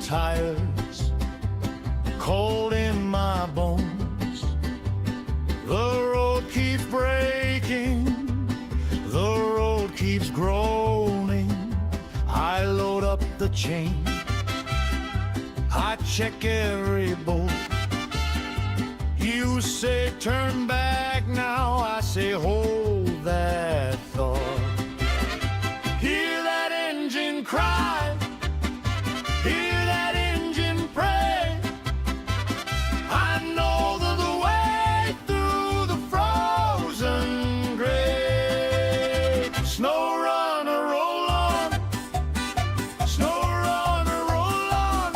tires, cold in my bones. The road keeps breaking, the road keeps groaning. I load up the chain, I check every bolt. You say turn back now, I say hold that thought. Hear that engine cry, hear that engine pray. I know the way through the frozen grave. Snowrunner, roll on. Snowrunner, roll on.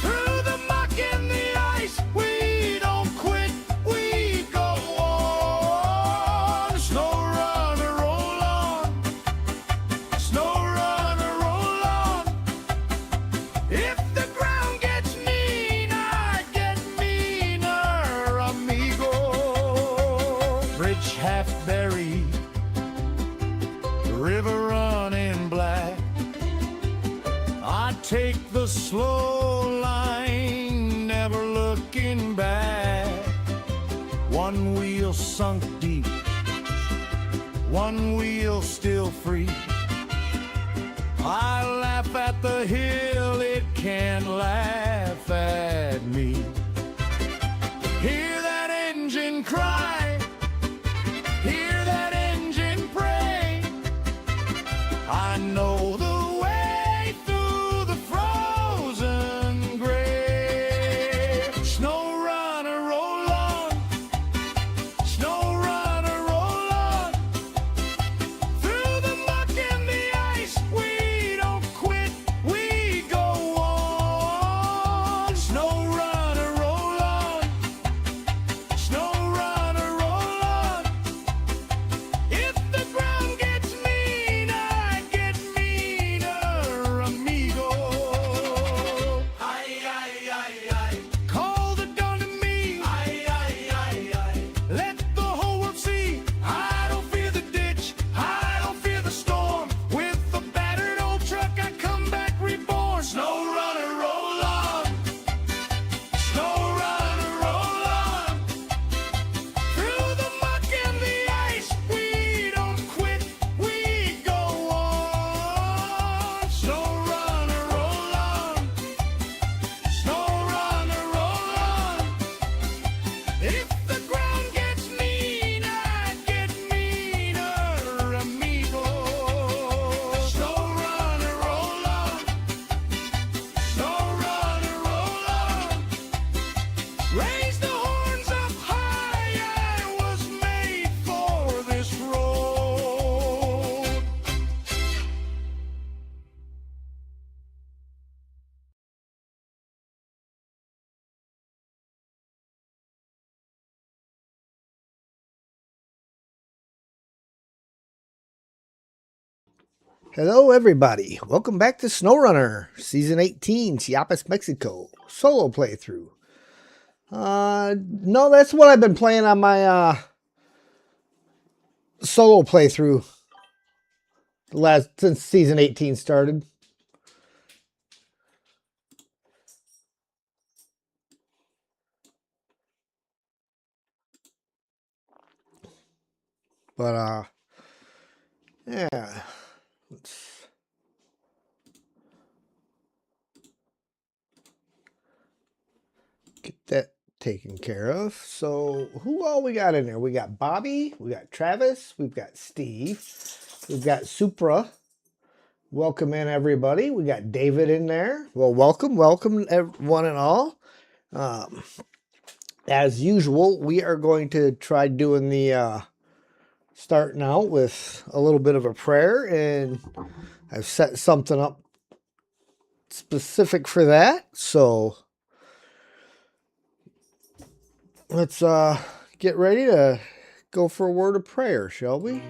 Through the muck and the ice, we don't quit, we go on. Snowrunner, roll on. Snowrunner, roll on. If the ground gets mean, I get meaner, amigo. Bridge half buried, the river running black. I take the slow line, never looking back. One wheel sunk deep, one wheel still free. I laugh at the hill, it can't laugh at me. Hear that engine cry, hear that engine pray. I know the way through the frozen grave. Snowrunner, roll on. Snowrunner, roll on. Through the muck and the ice, we don't quit, we go on. Snowrunner, roll on. Snowrunner, roll on. If the ground gets mean, I get meaner, amigo. Aye, aye, aye, aye. Call the gun to me. Aye, aye, aye, aye. Let the whole world see. I don't fear the ditch, I don't fear the storm. With a battered old truck, I come back reborn. Snowrunner, roll on. Snowrunner, roll on. Through the muck and the ice, we don't quit, we go on. Snowrunner, roll on. Snowrunner, roll on. If the ground gets mean, I get meaner, amigo. Snowrunner, roll on. Snowrunner, roll on. Raise the horns up high, I was made for this road. Hello, everybody. Welcome back to Snowrunner, Season 18, Chiapas, Mexico. Solo playthrough. No, that's what I've been playing on my solo playthrough since Season 18 started. But, yeah. Let's get that taken care of. So, who all we got in there? We got Bobby, we got Travis, we've got Steve, we've got Supra. Welcome in, everybody. We got David in there. Well, welcome one and all. As usual, we are going to try doing the starting out with a little bit of a prayer, and I've set something up specific for that. So let's get ready to go for a word of prayer, shall we?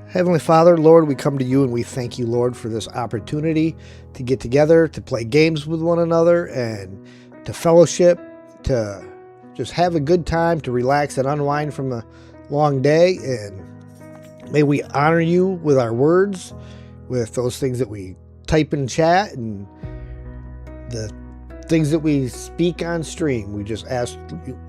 Heavenly Father, Lord, we come to you and we thank you, Lord, for this opportunity to get together, to play games with one another, and to fellowship, to just have a good time, to relax and unwind from a long day. And May we honor you with our words, with those things that we type in chat and the things that we speak on stream. We just ask,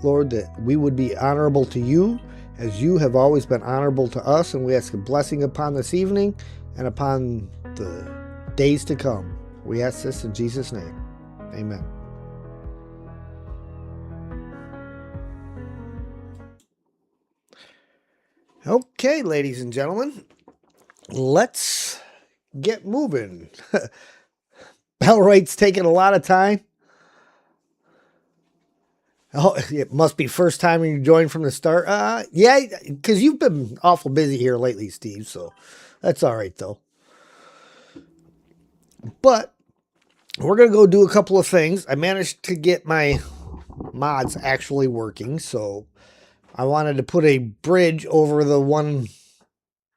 Lord, that we would be honorable to you as you have always been honorable to us. And we ask a blessing upon this evening and upon the days to come. We ask this in Jesus' name. Amen. Okay, ladies and gentlemen, let's get moving. Bellright's taking a lot of time. Oh, it must be first time you joined from the start. Yeah, because you've been awful busy here lately, Steve, so that's all right, though. But we're going to go do a couple of things. I managed to get my mods actually working, so I wanted to put a bridge over the one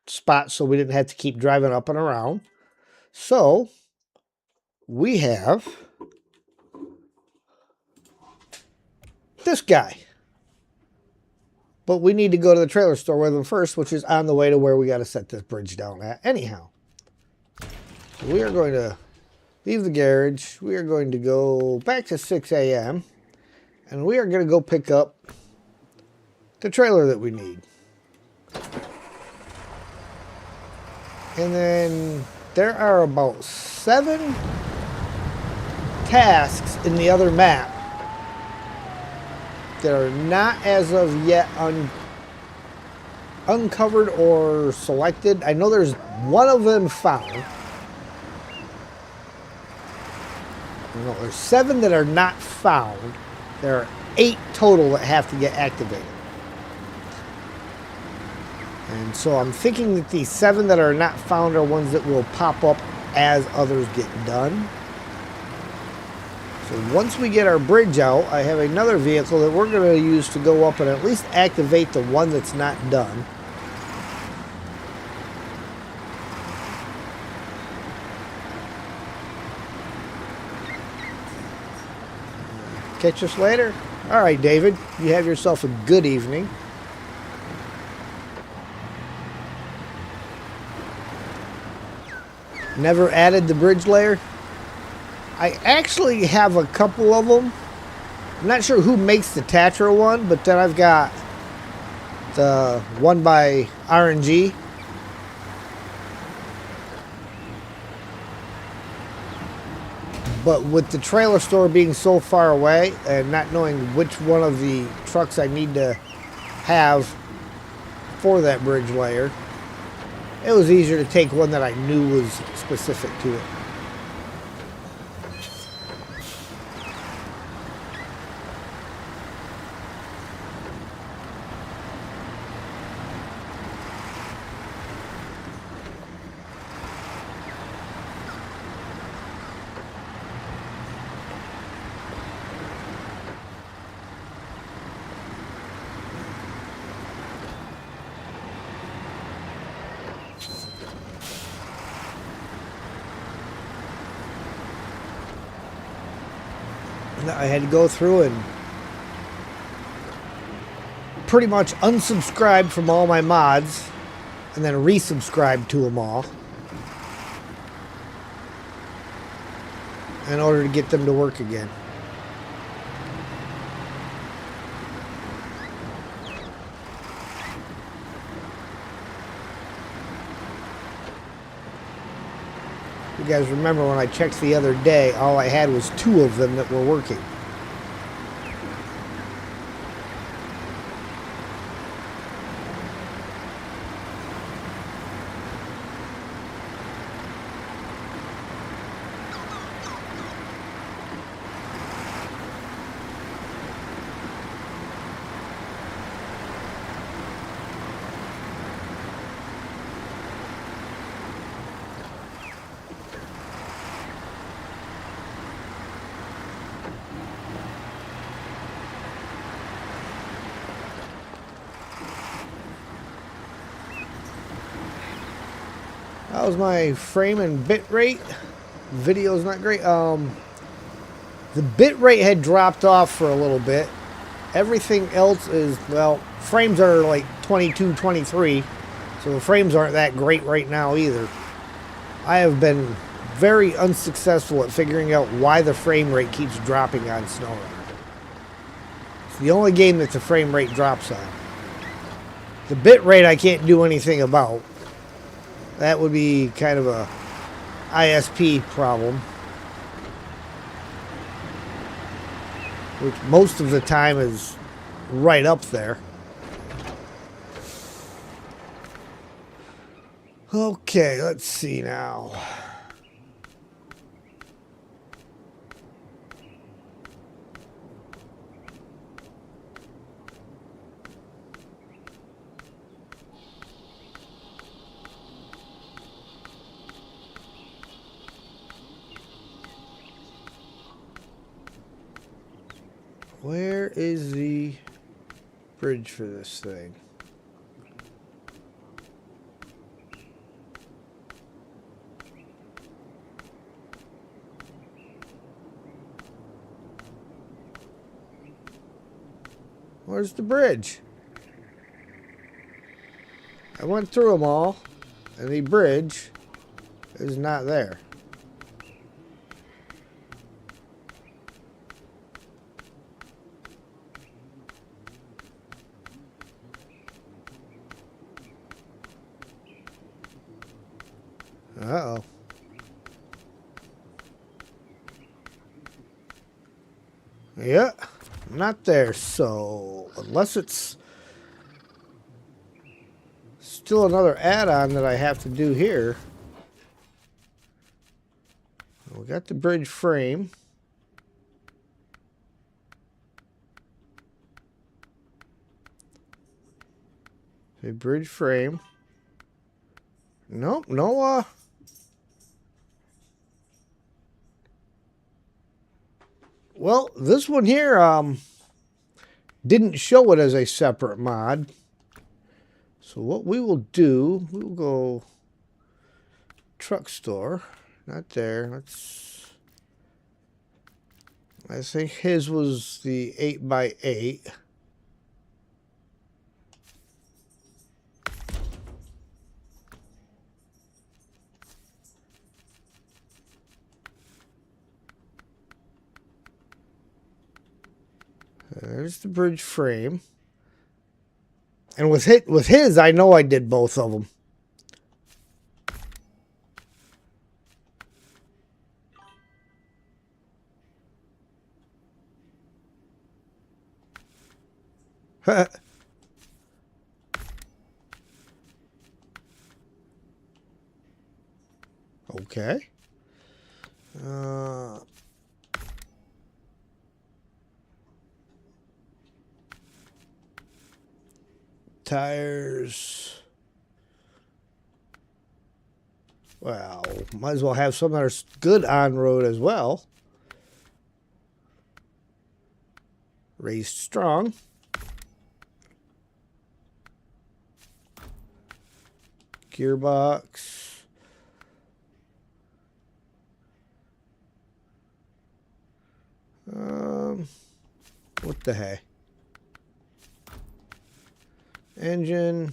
spot so we didn't have to keep driving up and around. So we have this guy. But we need to go to the trailer store with him first, which is on the way to where we got to set this bridge down at anyhow. So we are going to leave the garage. We are going to go back to 6 a.m. and we are going to go pick up the trailer that we need. And then there are about 7 tasks in the other map that are not as of yet uncovered or selected. I know there's one of them found. No, there's 7 that are not found. There are 8 total that have to get activated. And so I'm thinking that these 7 that are not found are ones that will pop up as others get done. So once we get our bridge out, I have another vehicle that we're going to use to go up and at least activate the one that's not done. Catch us later. All right, David, you have yourself a good evening. Never added the bridge layer. I actually have a couple of them. I'm not sure who makes the Tatra one, but then I've got the one by RNG. But with the trailer store being so far away and not knowing which one of the trucks I need to have for that bridge layer, it was easier to take one that I knew was specific to it. I had to go through and pretty much unsubscribe from all my mods and then resubscribe to them all in order to get them to work again. You guys remember when I checked the other day, all I had was 2 of them that were working. That was my frame and bit rate. Video's not great. The bit rate had dropped off for a little bit. Everything else is, well, frames are like 22, 23. So the frames aren't that great right now either. I have been very unsuccessful at figuring out why the frame rate keeps dropping on Snowrunner. It's the only game that the frame rate drops on. The bit rate I can't do anything about. That would be kind of a ISP problem. Which most of the time is right up there. Okay, let's see now. Where is the bridge for this thing? Where's the bridge? I went through them all, and the bridge is not there. Uh-oh. Yeah, not there. So, unless it's still another add-on that I have to do here. We got the bridge frame. The bridge frame. Nope, no, well, this one here, didn't show it as a separate mod. So what we will do, we'll go truck store. Not there. Let's. I think his was the 8x8. There's the bridge frame. And with his, I know I did both of them. Okay. Tires. Well, might as well have some that are good on road as well. Raised strong. Gearbox. What the heck? Engine.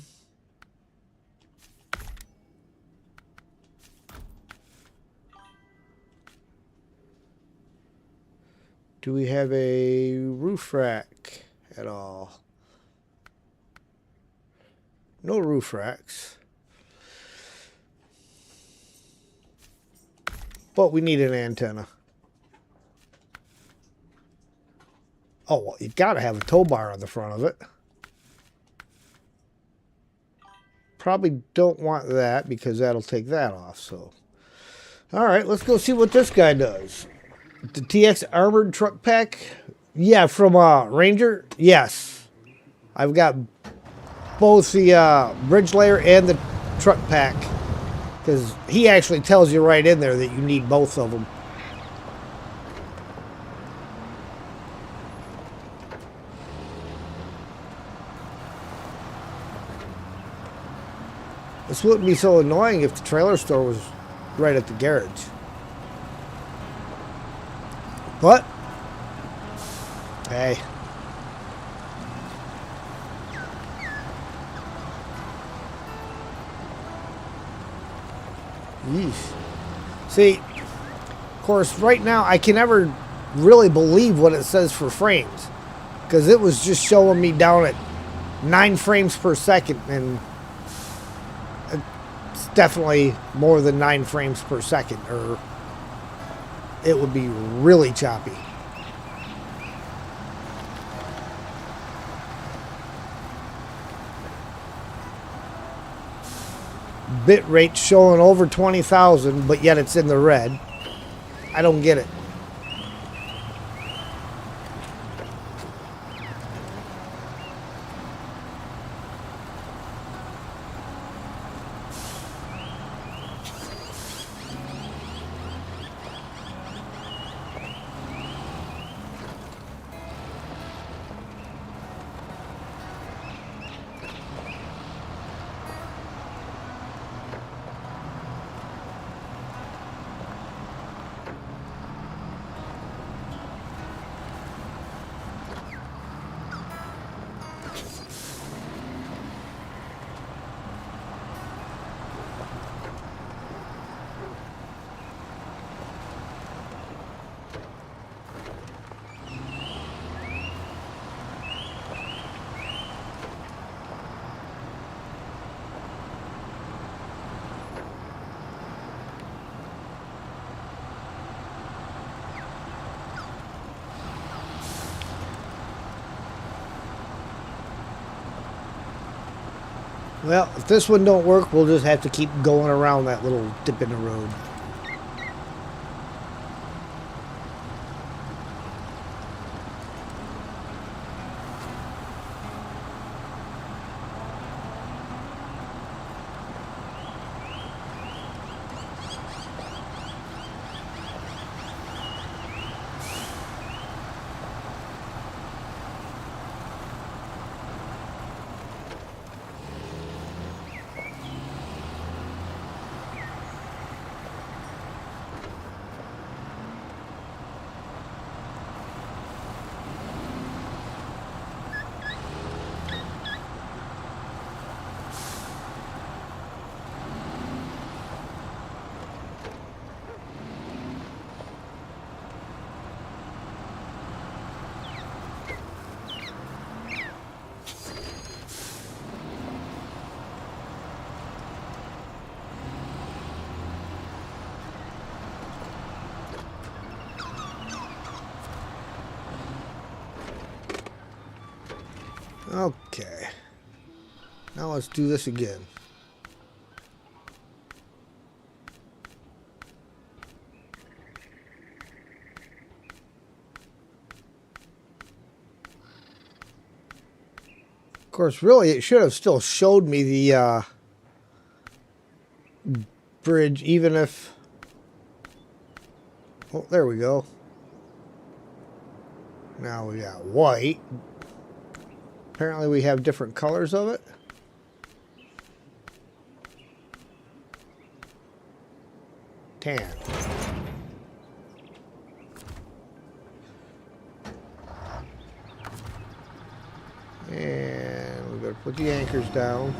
Do we have a roof rack at all? No roof racks. But we need an antenna. Oh, well, you gotta have a tow bar on the front of it. Probably don't want that because that'll take that off. So, all right, let's go see what this guy does. The TX Armored Truck Pack. Yeah, from Ranger. Yes. I've got both the bridge layer and the truck pack. Because he actually tells you right in there that you need both of them. This wouldn't be so annoying if the trailer store was right at the garage. But, hey. Yeesh. See, of course, right now I can never really believe what it says for frames, because it was just showing me down at 9 frames per second, and it's definitely more than 9 frames per second, or it would be really choppy. Bit rate showing over 20,000, but yet it's in the red. I don't get it. Well, if this one don't work, we'll just have to keep going around that little dip in the road. Okay. Now let's do this again. Of course, really, it should have still showed me the bridge, even if... Oh, there we go. Now we got white. Apparently we have different colors of it. Tan. And we gotta put the anchors down.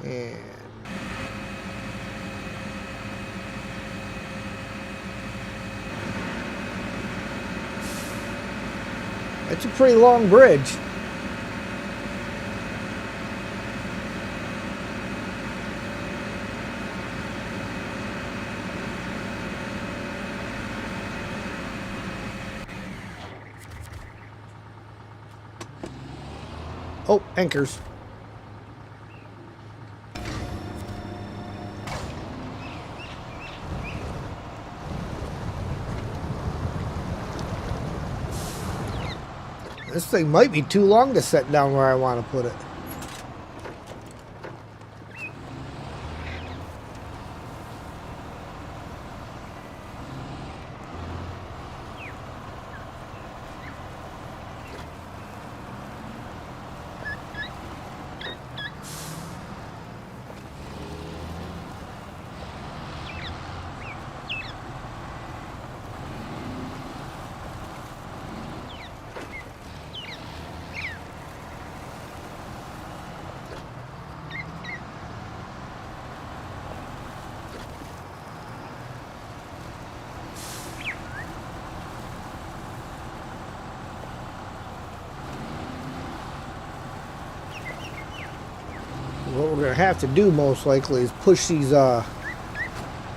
And it's a pretty long bridge. Oh, anchors. This thing might be too long to set down where I want to put it. What we're going to have to do most likely is push these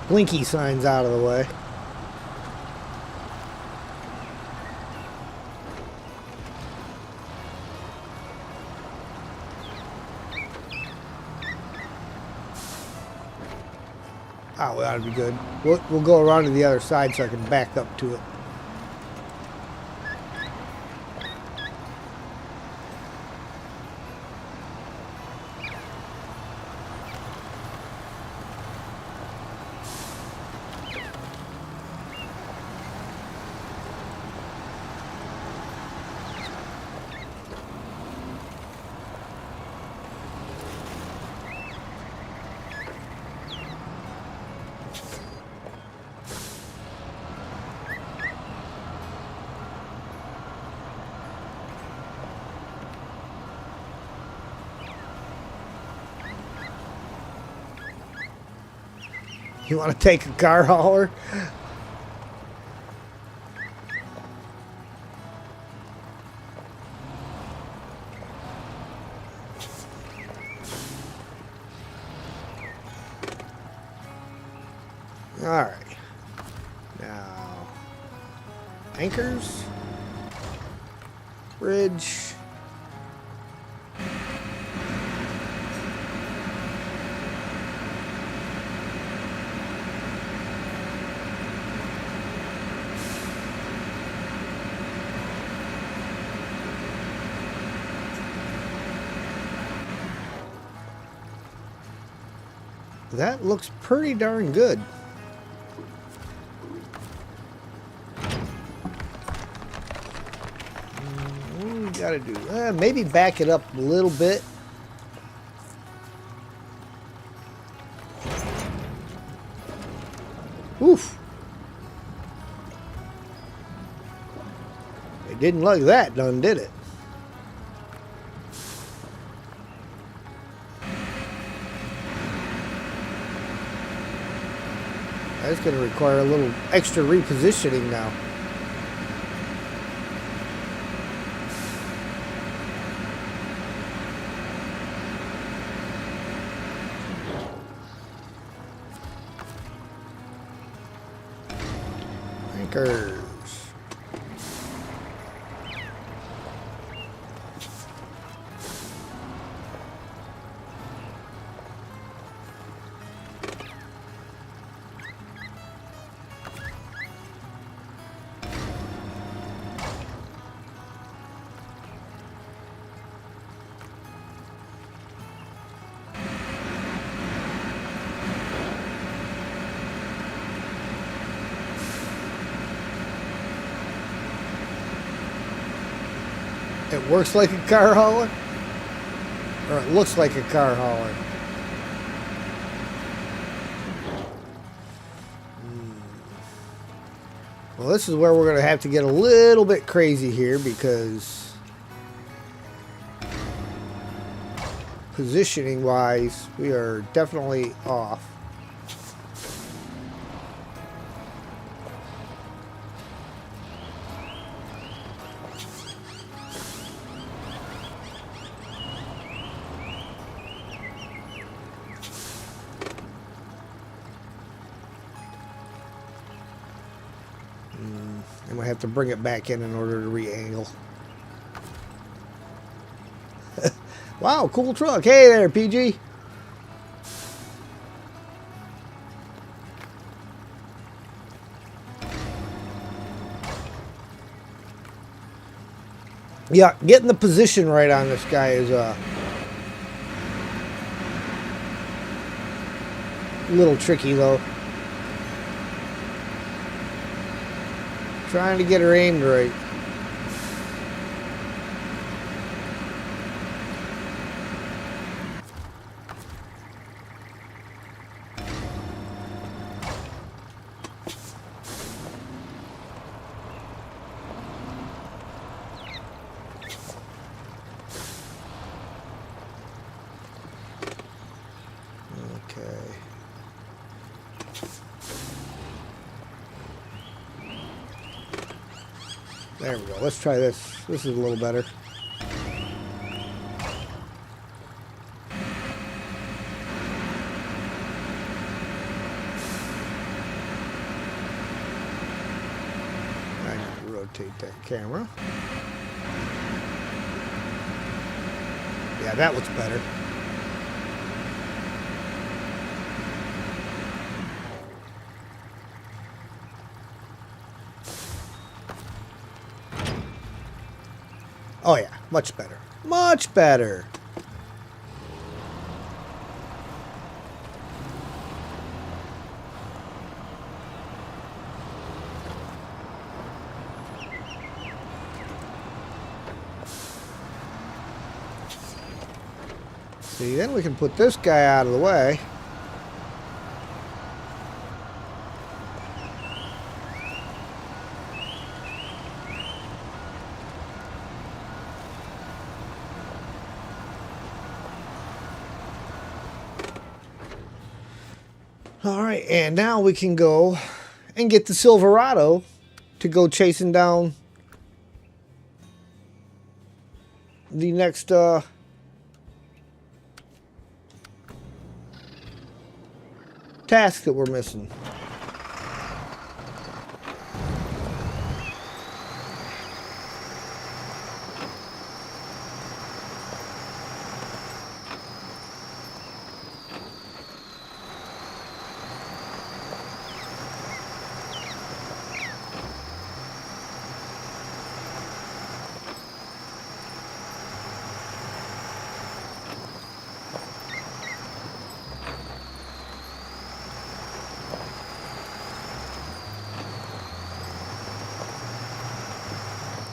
blinky signs out of the way. Oh, that ought to be good. We'll go around to the other side so I can back up to it. You want to take a car hauler? All right. Now, anchors, bridge. That looks pretty darn good. What do we gotta do? Maybe back it up a little bit. Oof. It didn't like that done, did it? That's going to require a little extra repositioning now. Anchors. It works like a car hauler? Or it looks like a car hauler? Well, this is where we're going to have to get a little bit crazy here because positioning wise, we are definitely off. And we have to bring it back in order to re-angle. Wow, cool truck. Hey there, PG. Yeah, getting the position right on this guy is a little tricky though. Trying to get her aimed right. Okay. There we go. Let's try this. This is a little better. rotate that camera. Yeah, that looks better. Oh yeah, much better. Much better. See, then we can put this guy out of the way. All right, and now we can go and get the Silverado to go chasing down the next task that we're missing.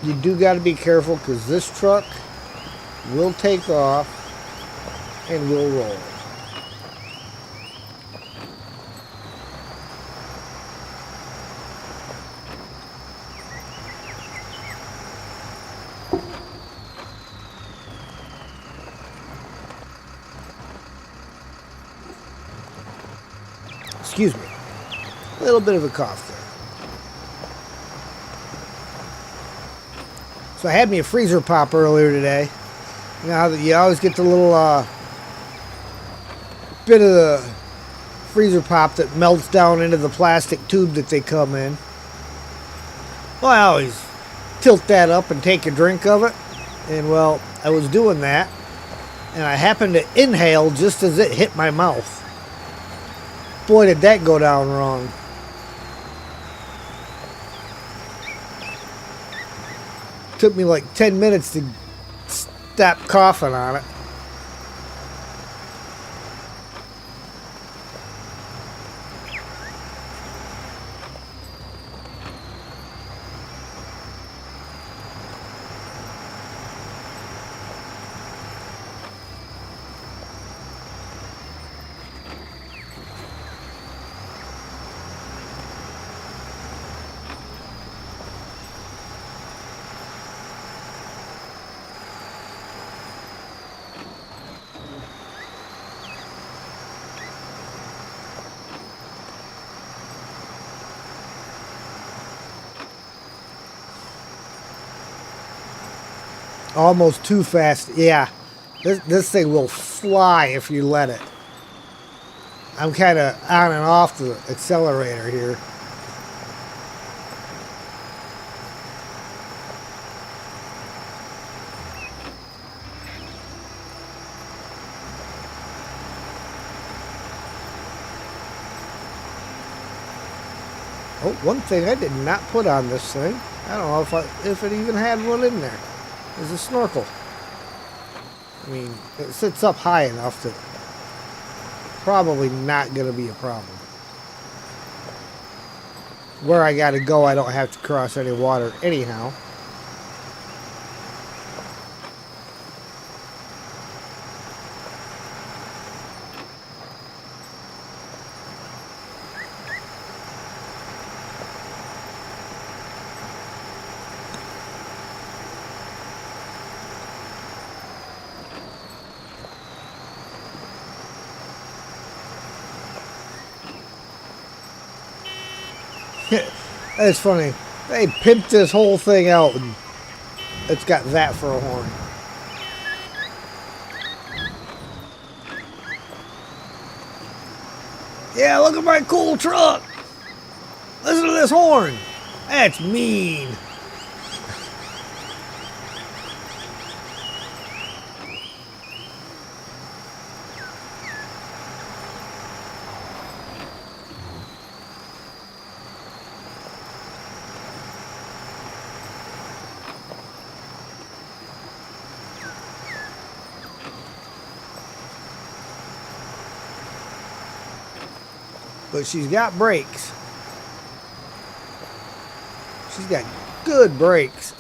You do got to be careful because this truck will take off and will roll. Excuse me. A little bit of a cough there. So I had me a freezer pop earlier today. Now that you always get the little bit of the freezer pop that melts down into the plastic tube that they come in. Well, I always tilt that up and take a drink of it. And well, I was doing that, and I happened to inhale just as it hit my mouth. Boy, did that go down wrong. Took me like 10 minutes to stop coughing on it. Almost too fast. Yeah, this thing will fly if you let it. I'm kind of on and off the accelerator here. Oh, one thing I did not put on this thing. I don't know if it even had one in there. Is a snorkel. I mean, it sits up high enough that probably not going to be a problem. Where I got to go, I don't have to cross any water anyhow. That's funny. They pimped this whole thing out and it's got that for a horn. Yeah, look at my cool truck. Listen to this horn. That's mean. but she's got brakes. She's got good brakes.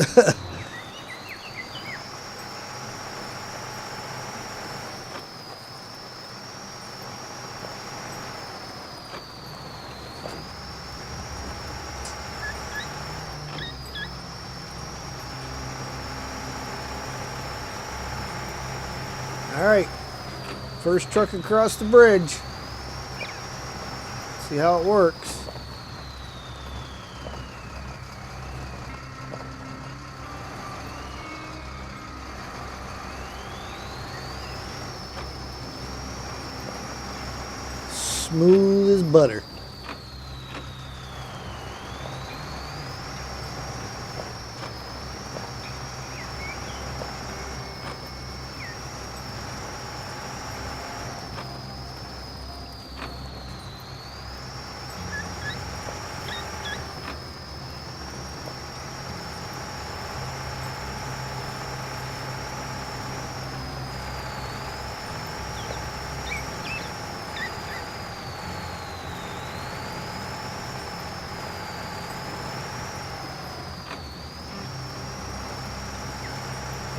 All right, first truck across the bridge. See how it works. Smooth as butter.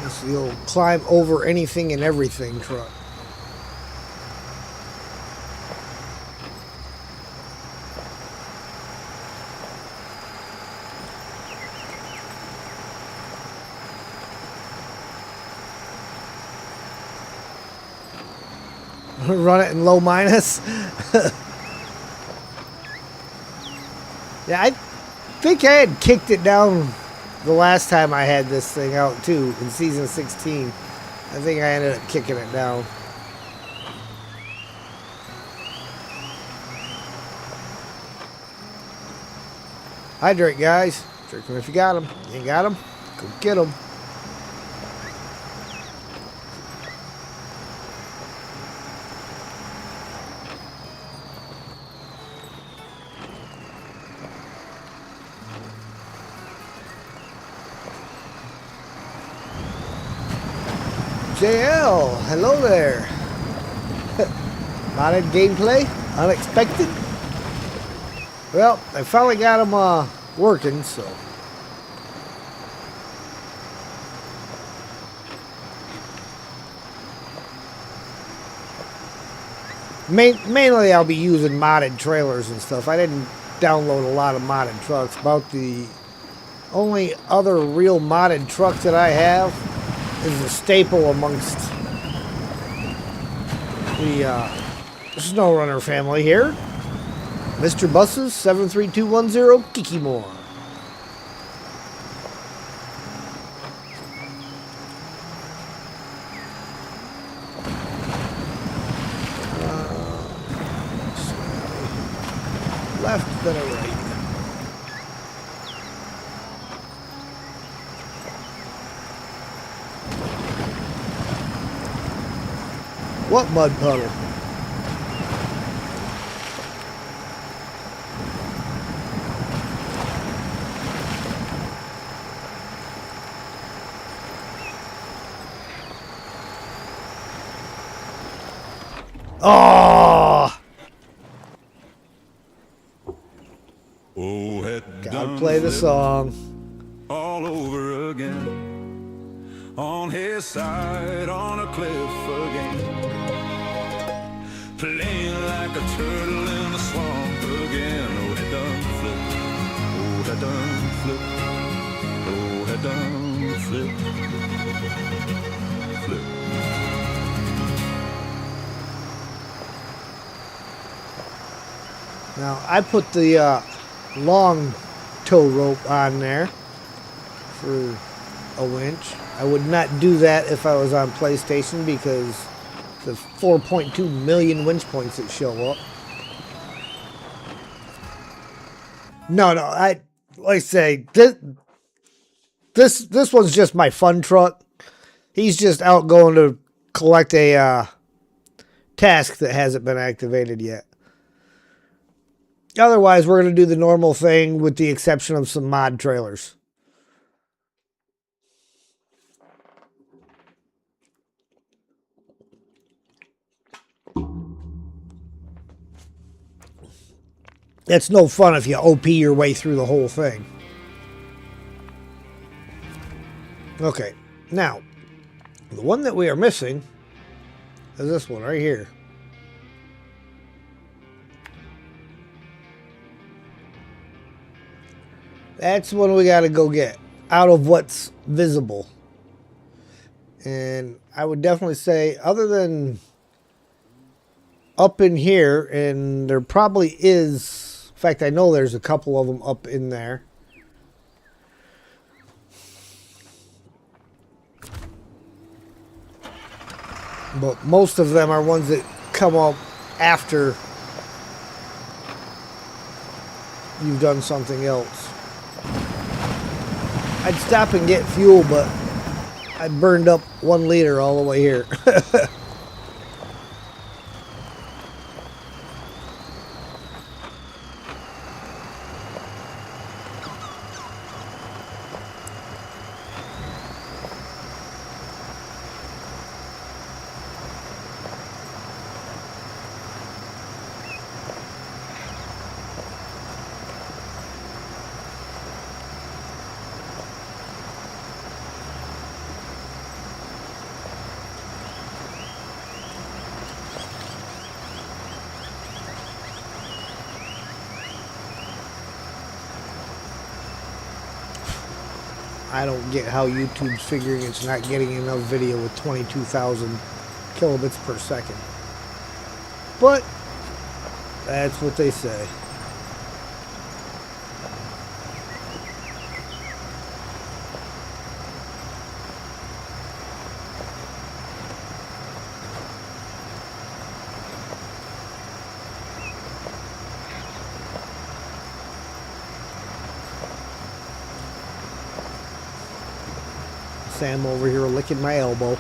That's the old climb over anything and everything truck. Run it in low minus. Yeah, I think I had kicked it down the last time I had this thing out too, in season 16. I think I ended up kicking it down. Hydrate, guys. Drink them if you got them. You ain't got them? Go get them. JL, hello there. Modded gameplay, unexpected. Well, I finally got them working, so. Mainly I'll be using modded trailers and stuff. I didn't download a lot of modded trucks. About the only other real modded truck that I have is a staple amongst the Snowrunner family here. Mr. Buses 73210 Kikimore. Left, then a right. What mud puddle? Oh! Oh, Gotta play the song. all over again. On his side, on a cliff again. Playing like a turtle in the swamp again. Oh, head done flip. Oh, head done flip. Oh, head done flip. Flip. Now, I put the long tow rope on there for a winch. I would not do that if I was on PlayStation because the 4.2 million winch points that show up. No, like I say, this one's just my fun truck. He's just out going to collect a task that hasn't been activated yet. Otherwise, we're going to do the normal thing with the exception of some mod trailers. It's no fun if you OP your way through the whole thing. Okay, now, the one that we are missing is this one right here. That's one we got to go get out of what's visible. And I would definitely say, other than up in here, and there probably is, in fact, I know there's a couple of them up in there. But most of them are ones that come up after you've done something else. I'd stop and get fuel, but I burned up 1 liter all the way here. I don't get how YouTube's figuring it's not getting enough video with 22,000 kilobits per second. But that's what they say. Sam over here licking my elbow.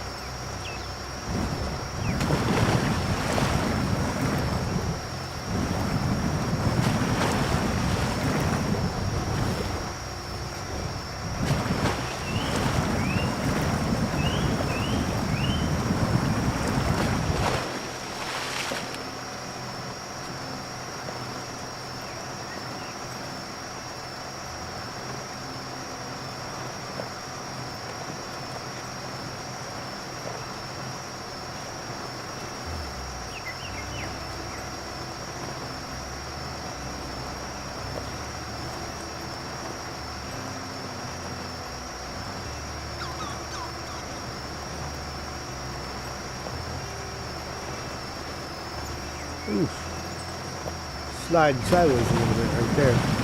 Oof. Sliding sideways a little bit right there.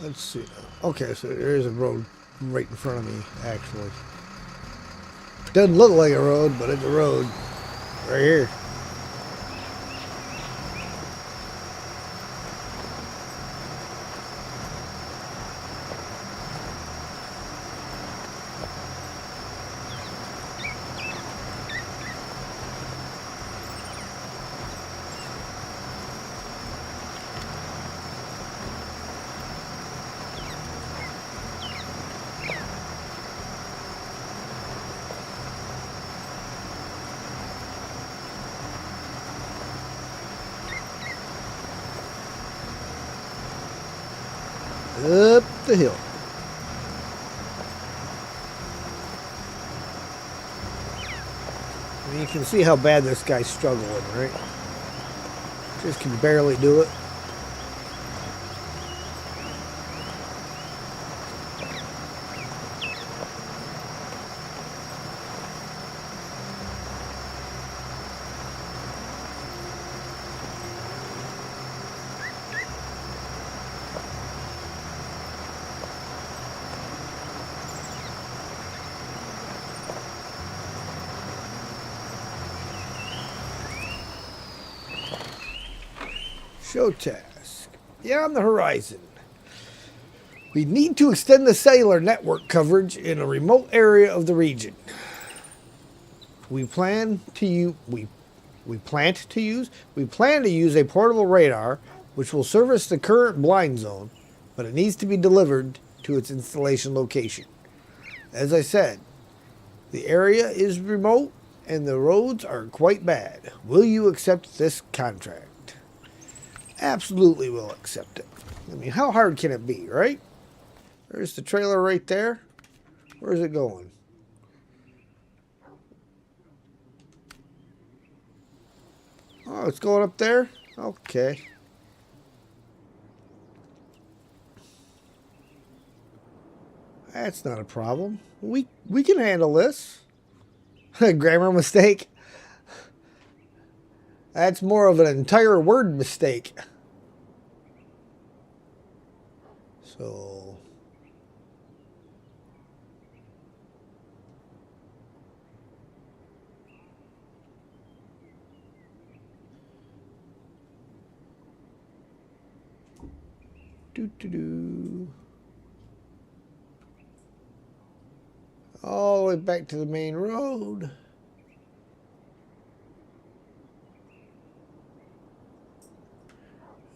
Let's see. Okay, so there is a road right in front of me, actually. Doesn't look like a road, but it's a road. Right here. Up the hill. And you can see how bad this guy's struggling, right? Just can barely do it. Show task. Yeah, on the horizon. We need to extend the cellular network coverage in a remote area of the region. We plan to use a portable radar which will service the current blind zone, but it needs to be delivered to its installation location. As I said, the area is remote and the roads are quite bad. Will you accept this contract? Absolutely will accept it. I mean, how hard can it be, right? There's the trailer right there. Where's it going? Oh, it's going up there? Okay. That's not a problem. We can handle this. Grammar mistake. That's more of an entire word mistake. So all the way back to the main road.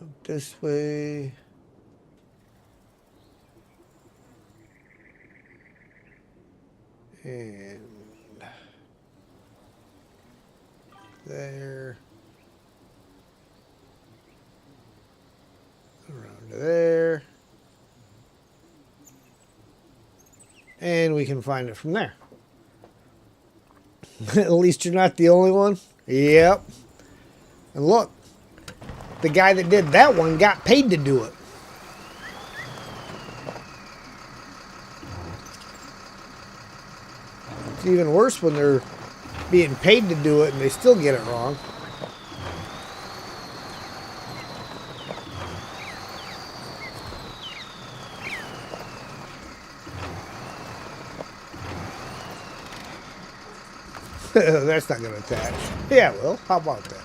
Up this way. And there. Around to there. And we can find it from there. At least you're not the only one. Yep. And look, the guy that did that one got paid to do it. It's even worse when they're being paid to do it and they still get it wrong. That's not going to attach. Yeah, well, how about that?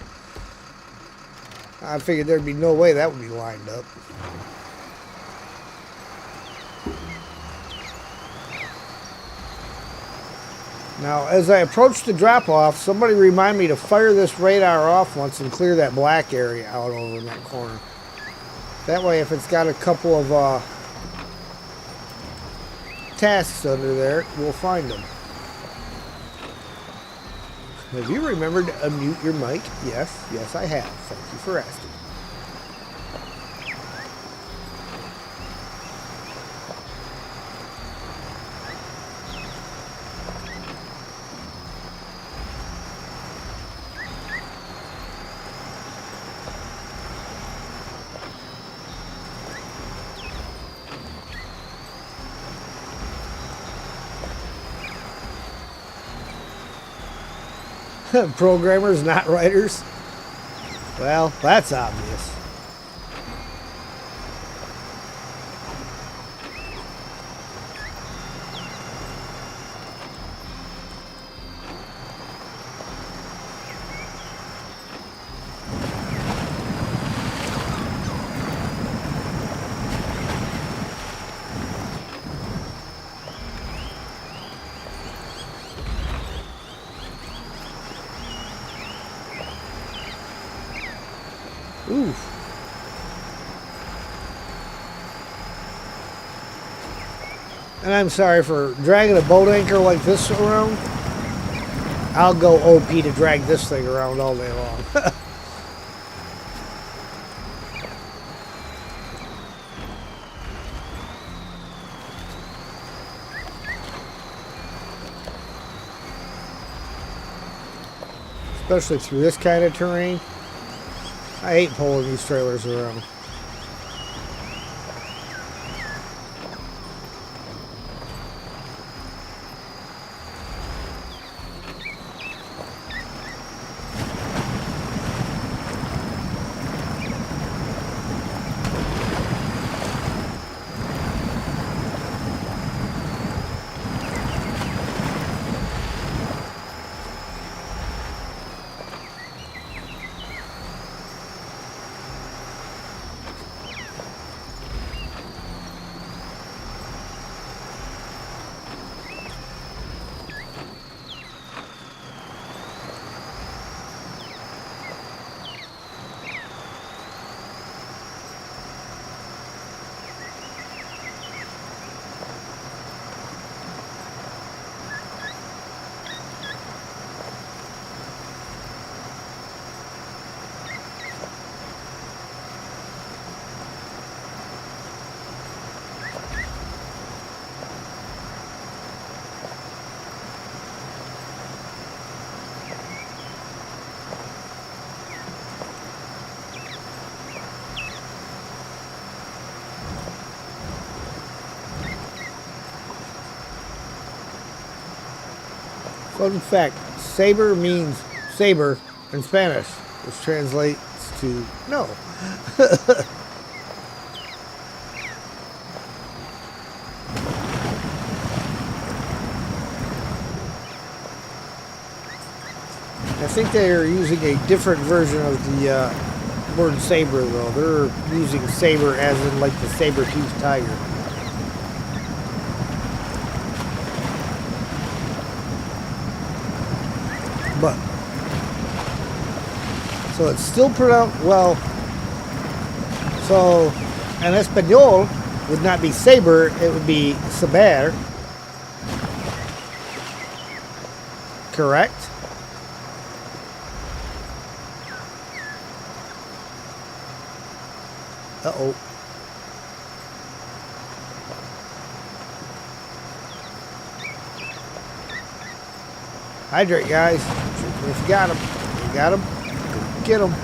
I figured there'd be no way that would be lined up. Now, as I approach the drop-off, somebody remind me to fire this radar off once and clear that black area out over in that corner. That way, if it's got a couple of tasks under there, we'll find them. Have you remembered to unmute your mic? Yes, yes I have. Thank you for asking. Programmers, not writers. Well, that's obvious. Oof. And I'm sorry for dragging a boat anchor like this around. I'll go OP to drag this thing around all day long. Especially through this kind of terrain. I hate pulling these trailers around. Fun fact, saber means saber in Spanish, which translates to no. I think they are using a different version of the word saber, though. They're using saber as in like the saber-toothed tiger. But, so it's still pronounced, well, so en español would not be saber, it would be saber. Correct? Uh-oh. Hydrate, guys. If you got them, you got them. Go get them.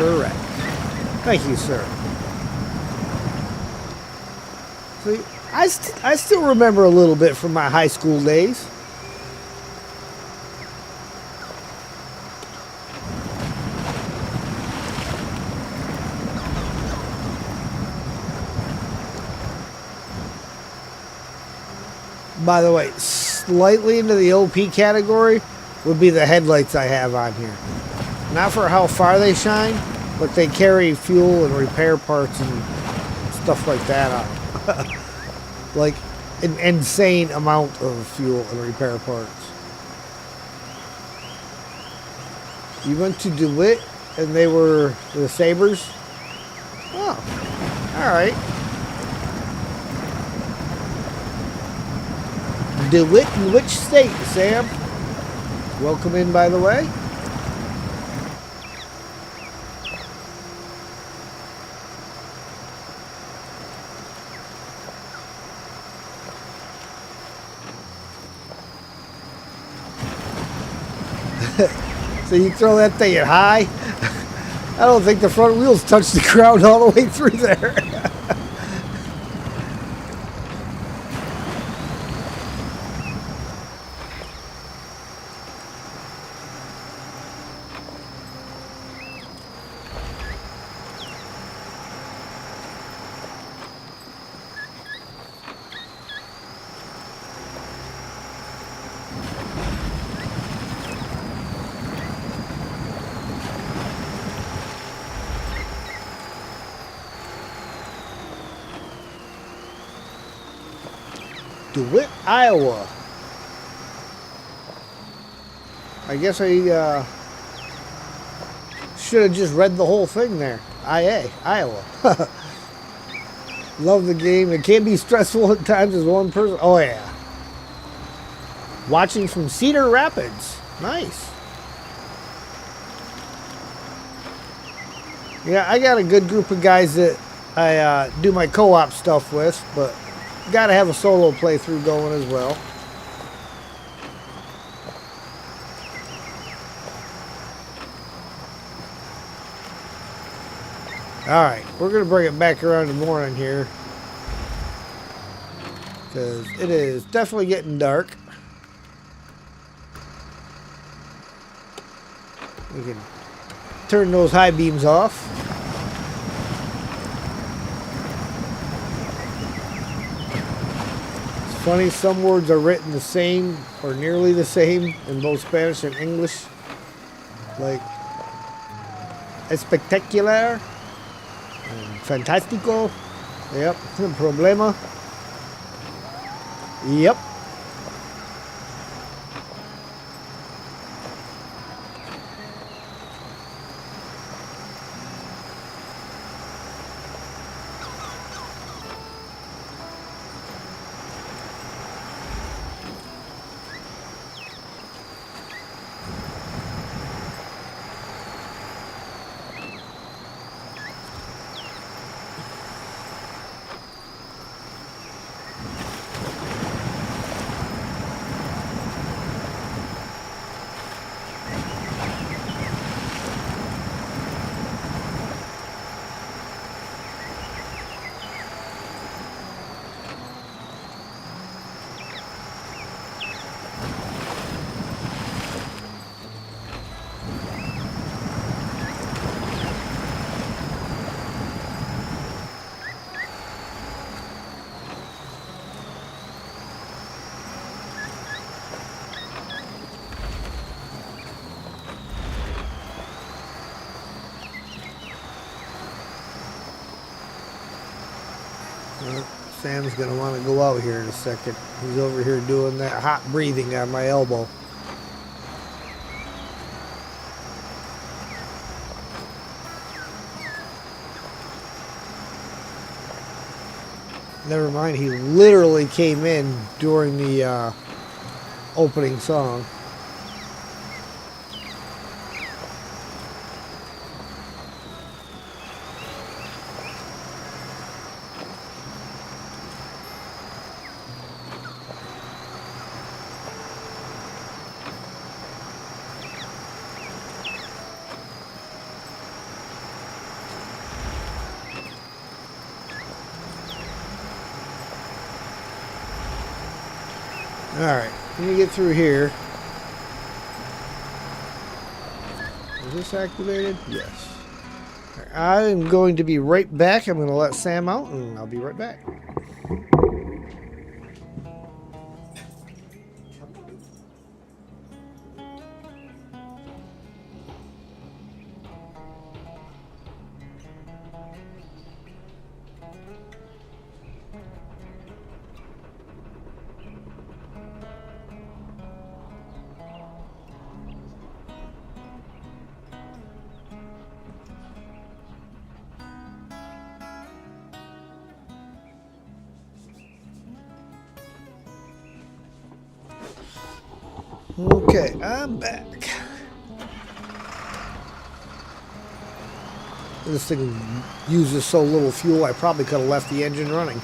Correct. Thank you, sir. See, I still remember a little bit from my high school days. By the way, slightly into the OP category would be the headlights I have on here. Not for how far they shine, but they carry fuel and repair parts and stuff like that on them. Like an insane amount of fuel and repair parts. You went to DeWitt and they were the Sabres? Oh, alright. DeWitt in which state, Sam? Welcome in, by the way. So you throw that thing at high? I don't think the front wheels touch the ground all the way through there. DeWitt, Iowa. I guess I should have just read the whole thing there. Iowa. Love the game. It can be stressful at times as one person. Oh, yeah. Watching from Cedar Rapids. Nice. Yeah, I got a good group of guys that I do my co-op stuff with, but got to have a solo playthrough going as well. Alright, we're going to bring it back around the morning here, because it is definitely getting dark. We can turn those high beams off. It's funny, some words are written the same or nearly the same in both Spanish and English. Like espectacular. Fantástico. Yep. Problema. Yep. Sam's going to want to go out here in a second. He's over here doing that hot breathing on my elbow. Never mind, he literally came in during the opening song. Alright, let me get through here. Is this activated? Yes. Right, I'm going to be right back. I'm going to let Sam out and I'll be right back. Okay, I'm back. This thing uses so little fuel, I probably could have left the engine running.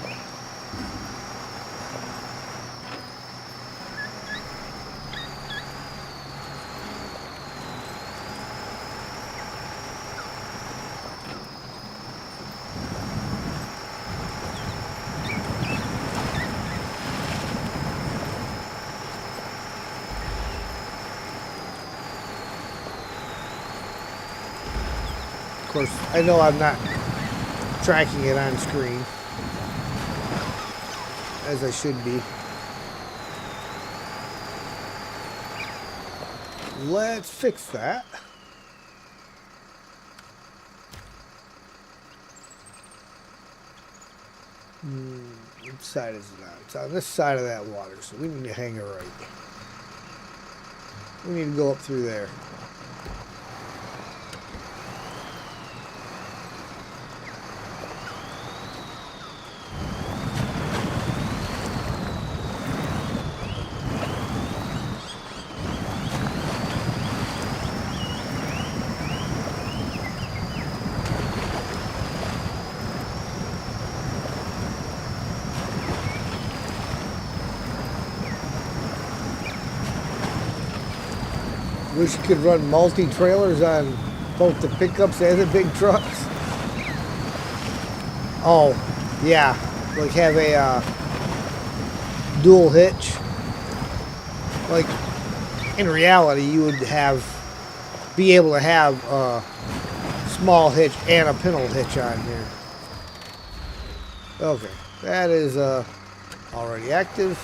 Of course, I know I'm not tracking it on screen as I should be. Let's fix that. Which side is it on? It's on this side of that water, so we need to hang it right. We need to go up through there. Wish you could run multi-trailers on both the pickups and the big trucks. Oh, yeah. Like have a dual hitch. Like, in reality, you would be able to have a small hitch and a pintle hitch on here. Okay, that is already active.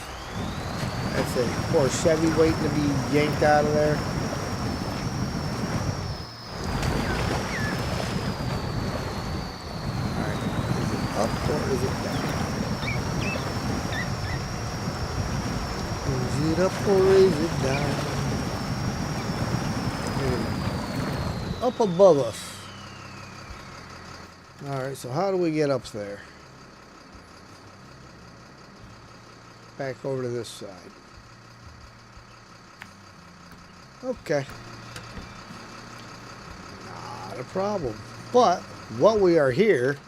That's a poor Chevy waiting to be yanked out of there. Up or is it down? Is it up or is it down? Up above us. Alright, so how do we get up there? Back over to this side. Okay. Not a problem. But, while we are here,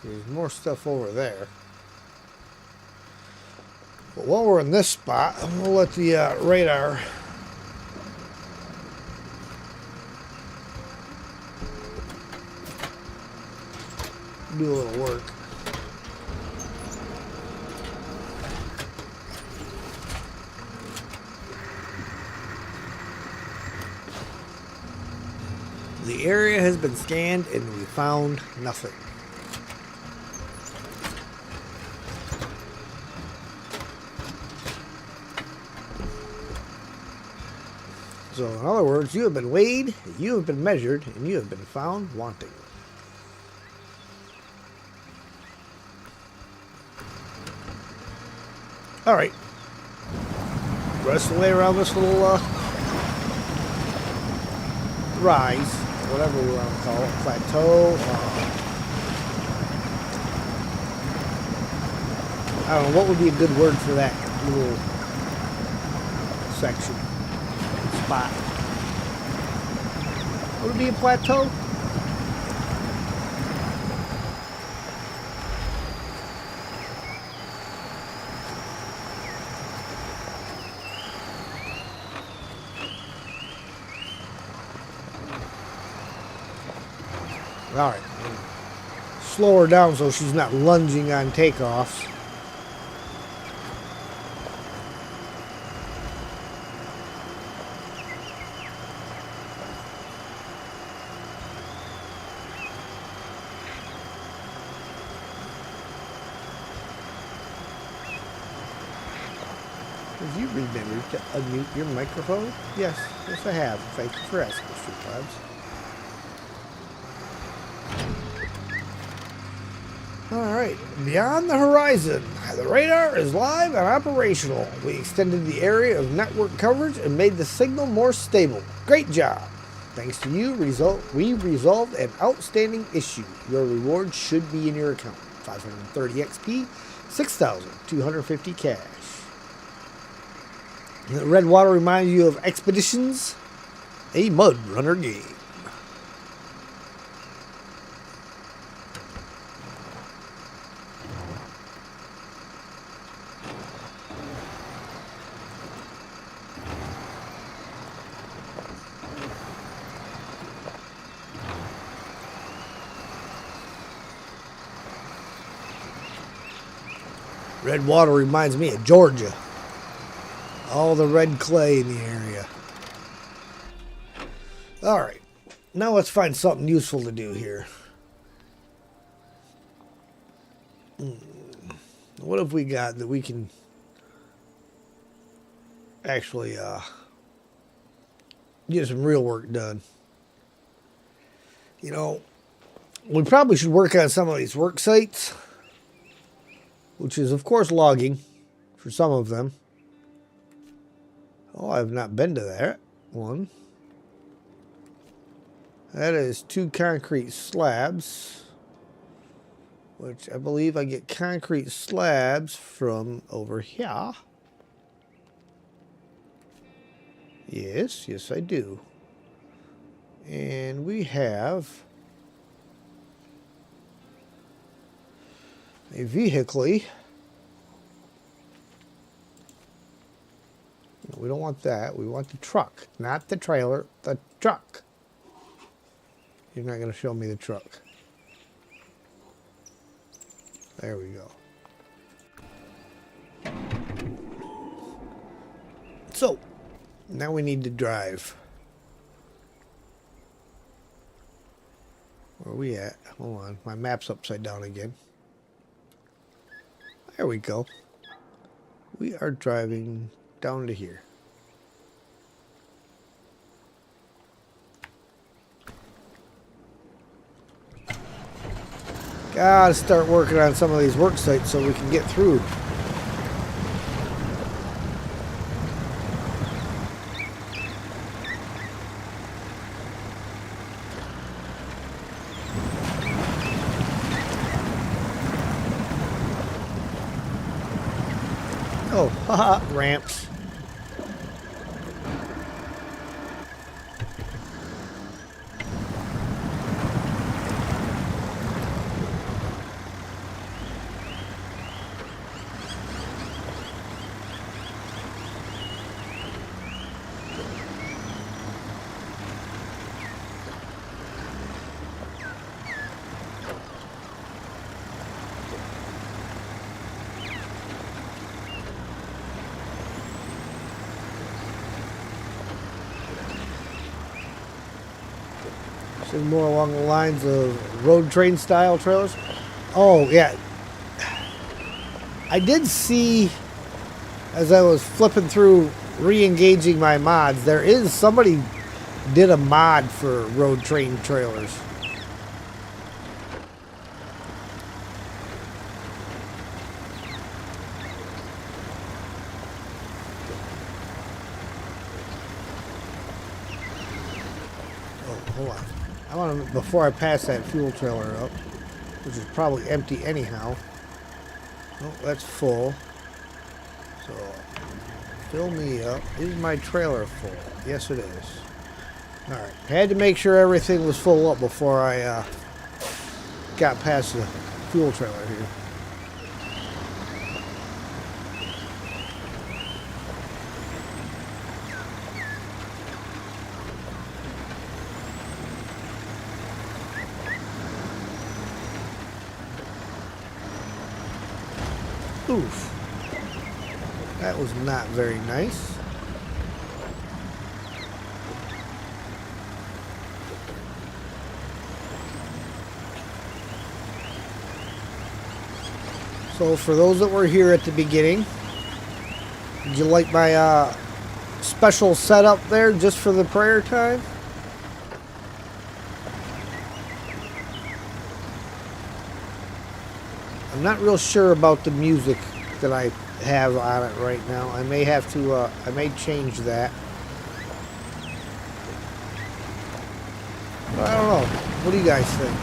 there's more stuff over there. But while we're in this spot, I'm going to let the radar do a little work. The area has been scanned and we found nothing. So in other words, you have been weighed, you have been measured, and you have been found wanting. Alright. Rest of the way around this little rise, whatever we want to call it, plateau. I don't know, what would be a good word for that little section, spot? Would it be a plateau? All right, slow her down so she's not lunging on takeoffs. Have you remembered to unmute your microphone? Yes, yes I have. Thank you for asking, Mr. Krabs. Alright, beyond the horizon, the radar is live and operational. We extended the area of network coverage and made the signal more stable. Great job! Thanks to you, we resolved an outstanding issue. Your reward should be in your account. 530 XP, 6,250 cash. The red water reminds you of Expeditions, a Mud Runner game. Red water reminds me of Georgia. All the red clay in the area. Alright. Now let's find something useful to do here. What have we got that we can actually get some real work done? You know, we probably should work on some of these work sites, which is, of course, logging for some of them. Oh, I've not been to that one. That is 2 concrete slabs, which I believe I get concrete slabs from over here. Yes, yes I do. And we have a vehicle. No, we don't want that. We want the truck, not the trailer, the truck. You're not going to show me the truck. There we go. So, now we need to drive. Where are we at? Hold on, my map's upside down again. There we go. We are driving down to here. Gotta start working on some of these work sites so we can get through. Oh, haha, ramps. More along the lines of road train style trailers. Oh yeah, I did see as I was flipping through re-engaging my mods, there is somebody did a mod for road train trailers. hold on. I want to, before I pass that fuel trailer up, which is probably empty anyhow. Oh, that's full. So, fill me up. Is my trailer full? Yes, it is. Alright. Had to make sure everything was full up before I got past the fuel trailer here. Oof. That was not very nice. So for those that were here at the beginning, did you like my special setup there just for the prayer time? I'm not real sure about the music that I have on it right now. I may have to, I may change that. But I don't know. What do you guys think?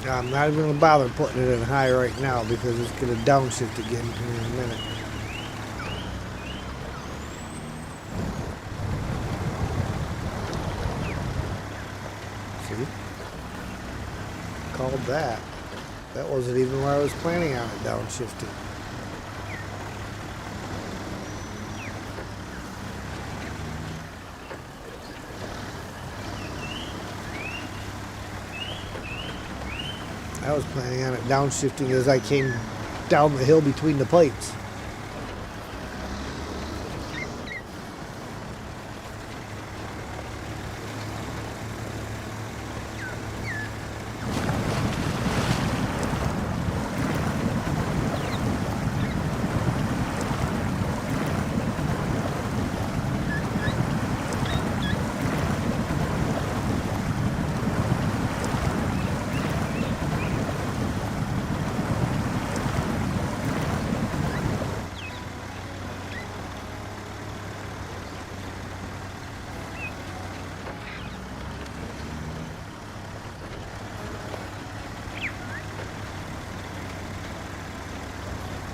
I'm not even going to bother putting it in high right now because it's going to downshift again here in a minute. See? Called that. That wasn't even where I was planning on it downshifting. I was planning on it downshifting as I came down the hill between the plates.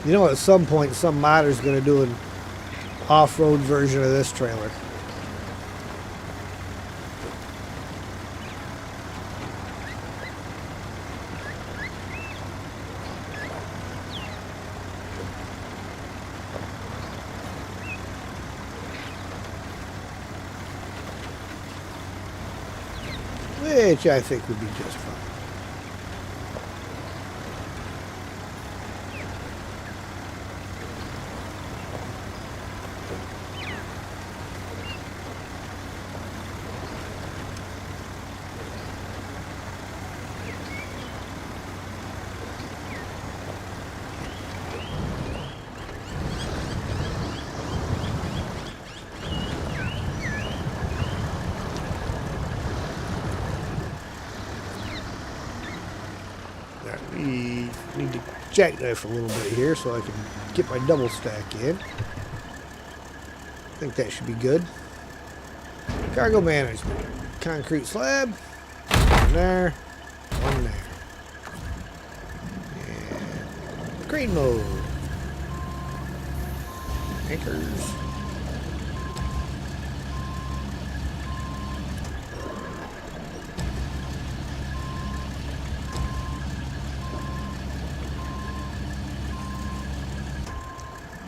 You know, at some point, some modder's going to do an off-road version of this trailer. Which I think would be just fine. We need to jackknife a little bit here so I can get my double stack in. think that should be good. Cargo management. Concrete slab. One there. One there. And crane mode. Anchors.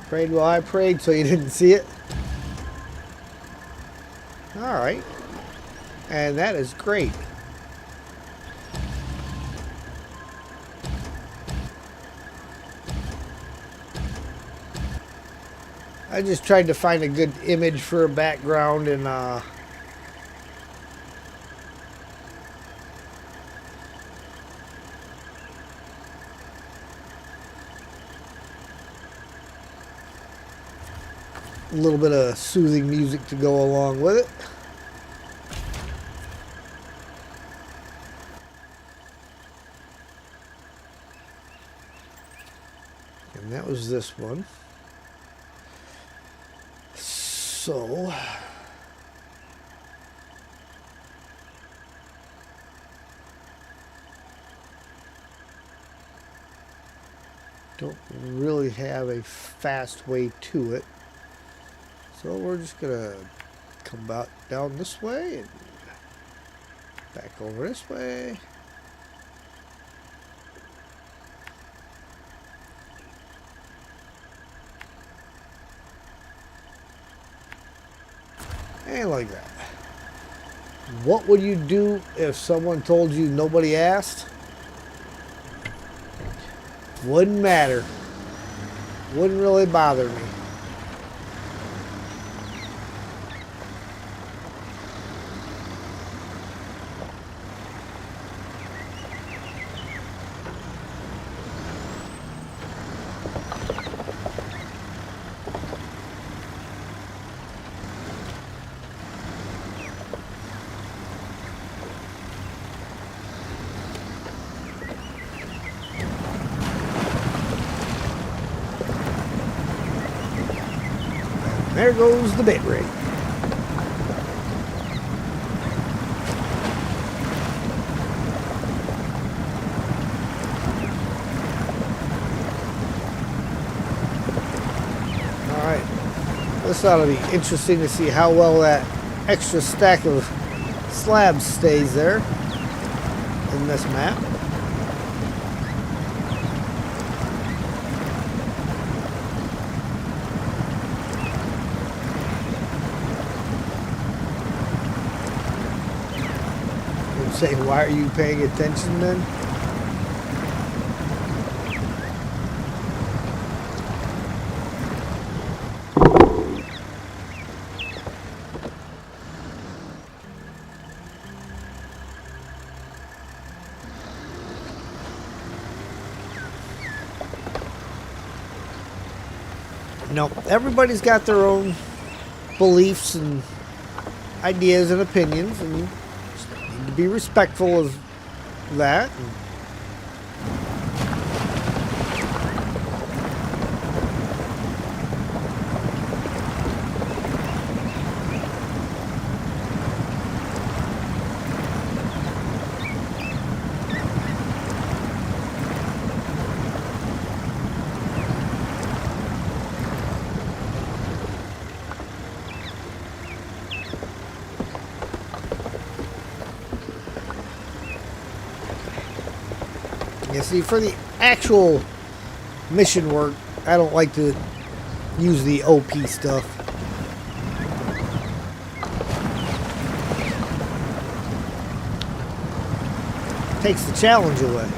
Prayed while I prayed, so you didn't see it. Alright. And that is great. I just tried to find a good image for a background and a little bit of soothing music to go along with it. And that was this one. So don't really have a fast way to it. So we're just gonna come about down this way and back over this way. And like that. What would you do if someone told you nobody asked? Wouldn't matter. Wouldn't really bother me. There goes the bit rig. Alright. This ought to be interesting to see how well that extra stack of slabs stays there in this map. Say, why are you paying attention then? No, everybody's got their own beliefs and ideas and opinions, and you need to be respectful of that. You see, for the actual mission work, I don't like to use the OP stuff. Takes the challenge away.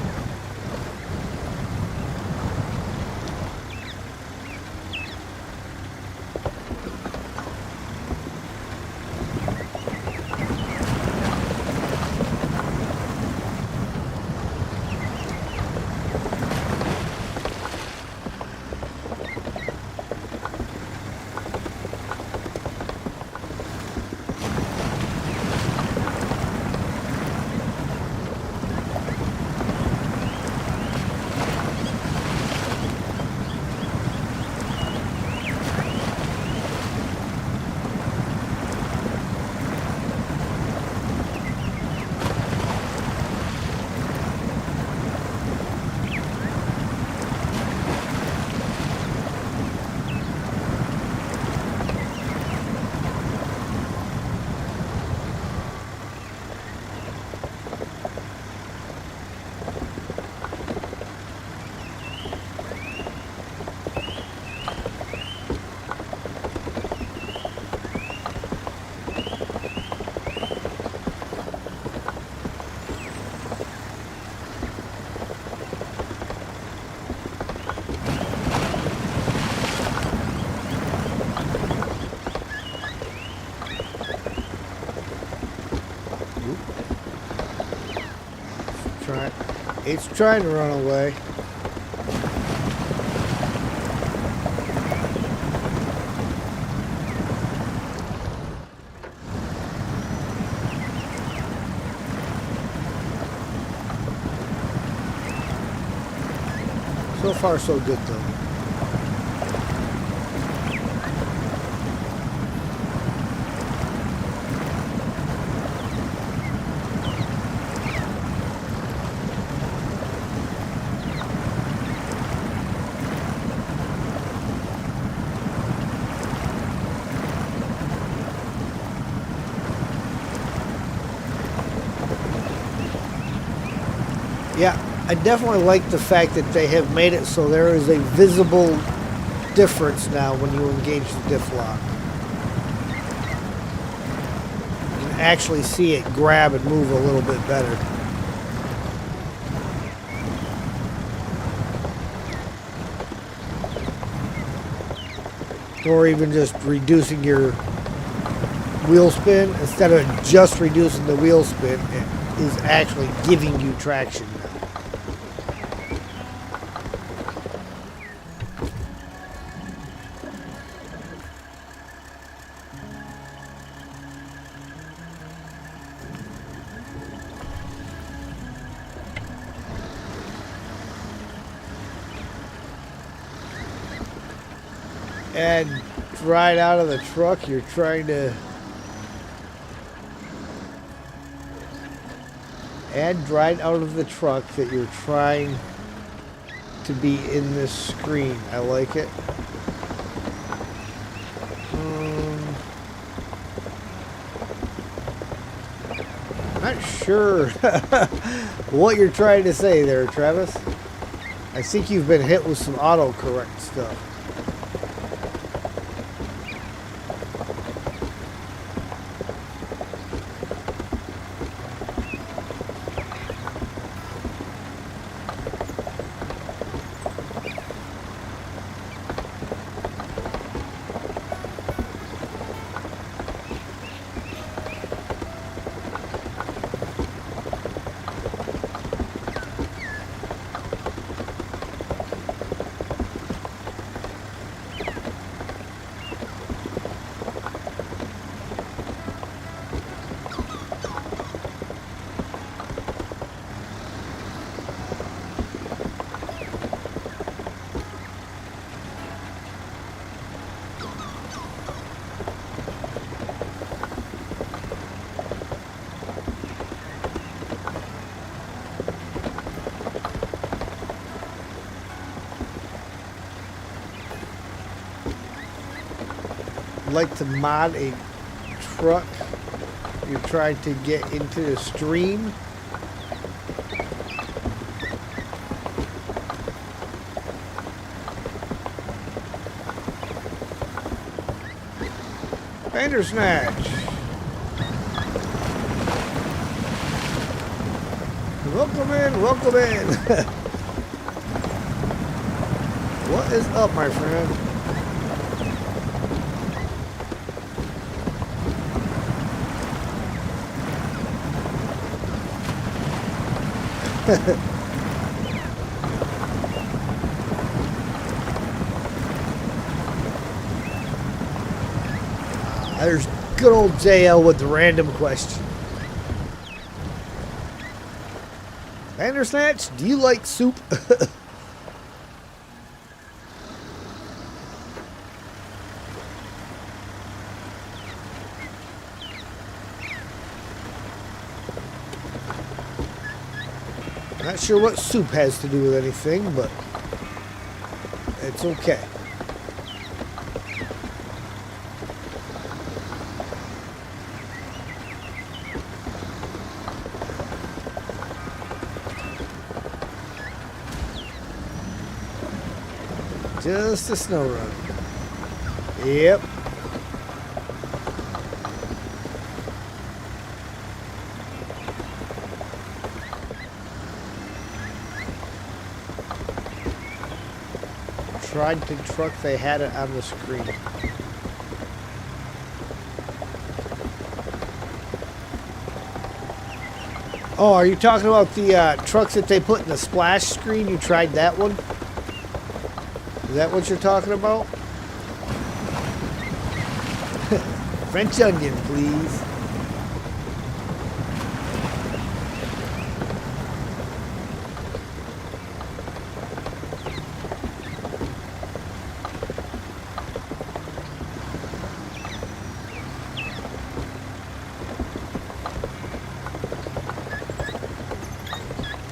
It's trying to run away. So far, so good, though. Yeah, I definitely like the fact that they have made it so there is a visible difference now when you engage the diff lock. You can actually see it grab and move a little bit better. Or even just reducing your wheel spin. Instead of just reducing the wheel spin, it is actually giving you traction now. And right out of the truck, you're trying to add right out of the truck that you're trying to be in this screen. I like it. Not sure what you're trying to say there, Travis. I think you've been hit with some autocorrect stuff. Like to mod a truck, you're trying to get into the stream. Bandersnatch. Welcome in, welcome in. What is up, my friend? There's good old JL with the random question. Bandersnatch, do you like soup? Not sure what soup has to do with anything, but it's okay. Just a Snowrunner. Yep. Tried to truck, they had it on the screen. Oh, are you talking about the trucks that they put in the splash screen? You tried that one? Is that what you're talking about? French onion, please.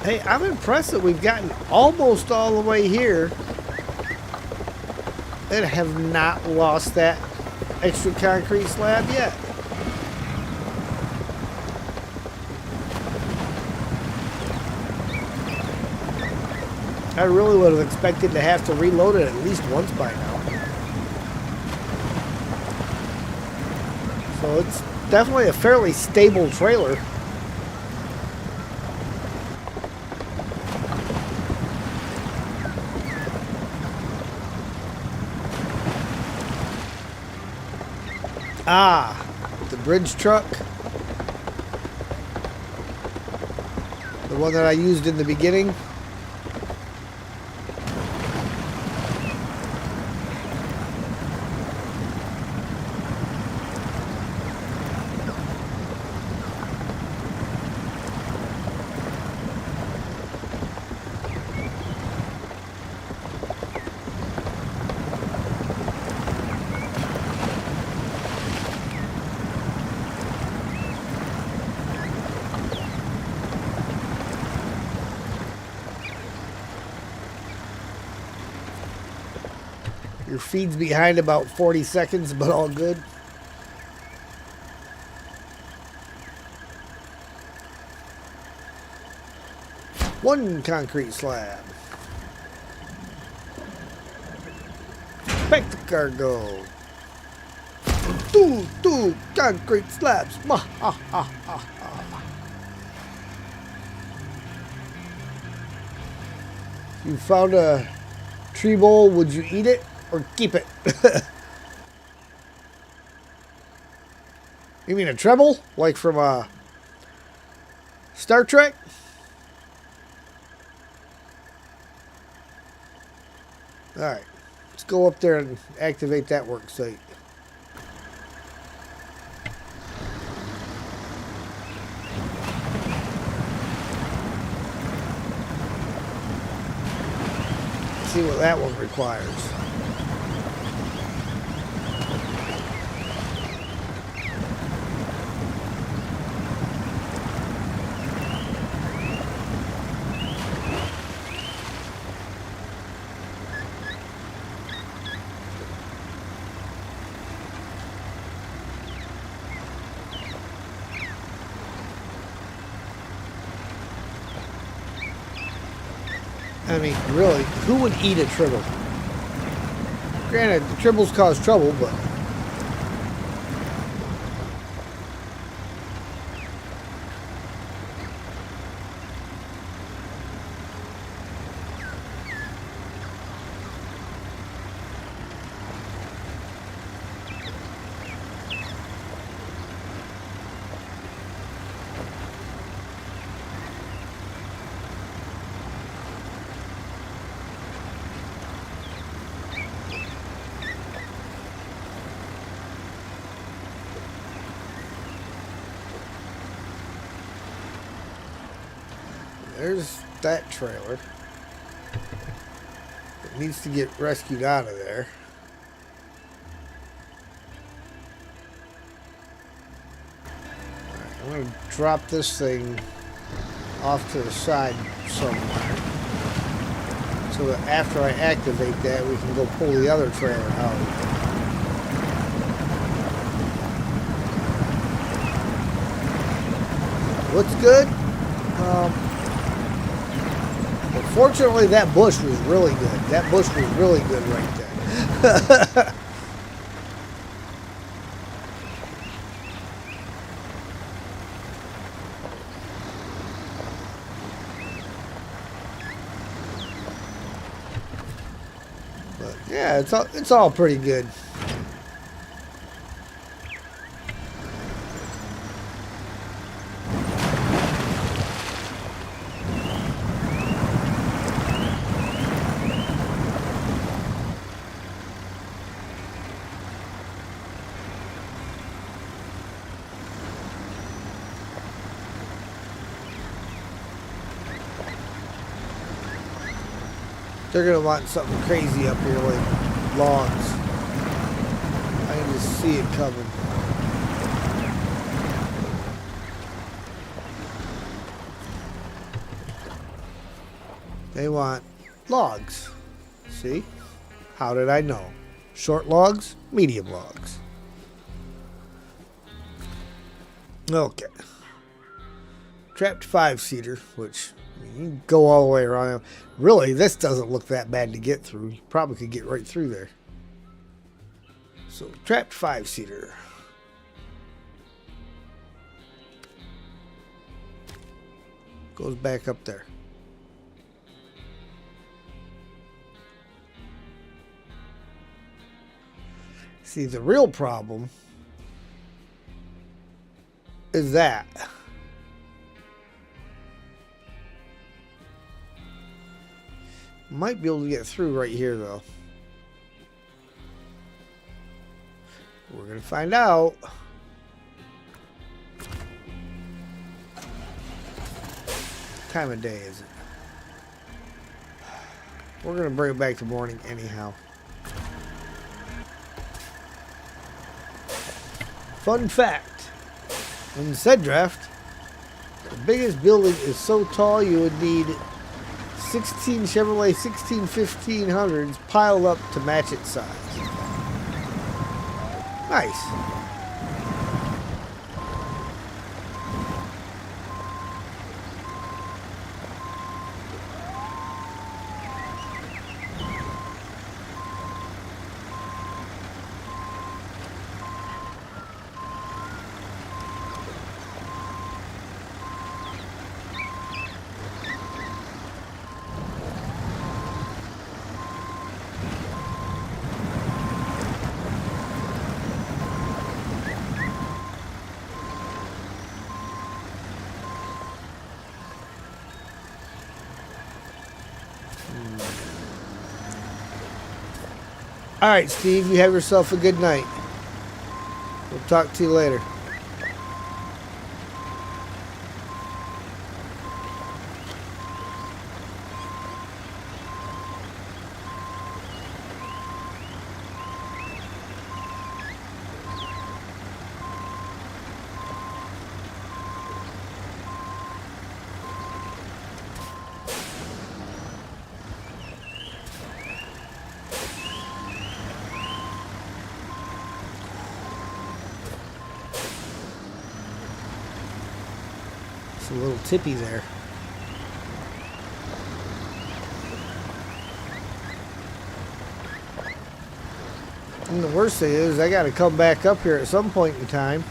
Hey, I'm impressed that we've gotten almost all the way here and have not lost that extra concrete slab yet. I really would have expected to have to reload it at least once by now. So it's definitely a fairly stable trailer. Ah, the bridge truck. The one that I used in the beginning. Your feed's behind about 40 seconds, but all good. One concrete slab. Back to cargo. Two concrete slabs. Ma ha ha ha ha. You found a tree bowl, would you eat it? Or keep it? You mean a treble? Like from Star Trek? Alright. Let's go up there and activate that work site. See what that one requires. I mean, really, who would eat a tribble? Granted, the tribbles cause trouble, but... There's that trailer. It needs to get rescued out of there. Alright, I'm going to drop this thing off to the side somewhere, so that after I activate that, we can go pull the other trailer out. What's good? Fortunately, that bush was really good. That bush was really good right there. But yeah, it's all pretty good. They're going to want something crazy up here like logs. I can just see it coming. They want logs. See? How did I know? Short logs, medium logs. Okay. Trapped 5-seater, which you can go all the way around. Really, this doesn't look that bad to get through. You probably could get right through there. So, trapped 5-seater. Goes back up there. See, the real problem is that might be able to get through right here, though. We're going to find out. What time of day is it? We're going to bring it back to morning anyhow. Fun fact, in said draft, the biggest building is so tall you would need 16 Chevrolet 1500s piled up to match its size. Nice. All right, Steve, you have yourself a good night. We'll talk to you later. It's a little tippy there. And the worst thing is I got to come back up here at some point in time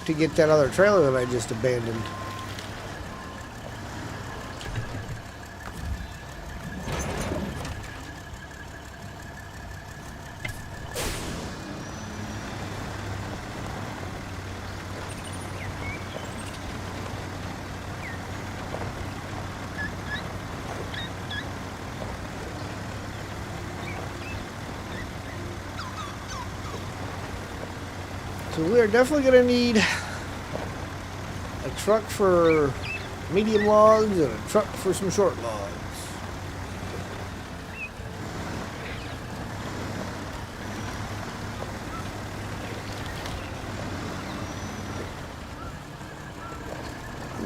to get that other trailer that I just abandoned. So we are definitely going to need a truck for medium logs and a truck for some short logs.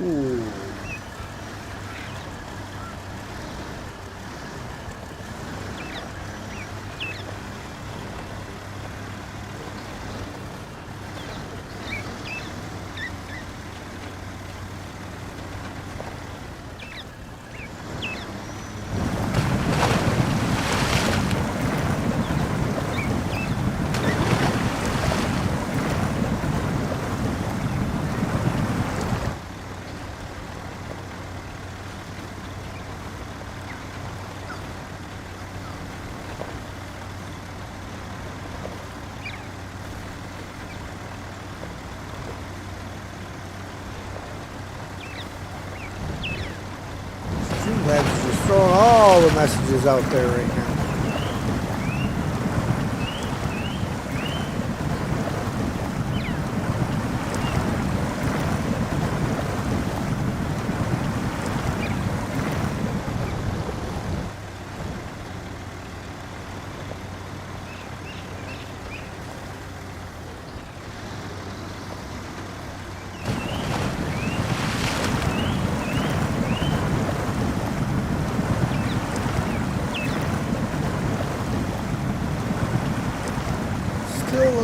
Ooh. Labs just throwing all the messages out there right now.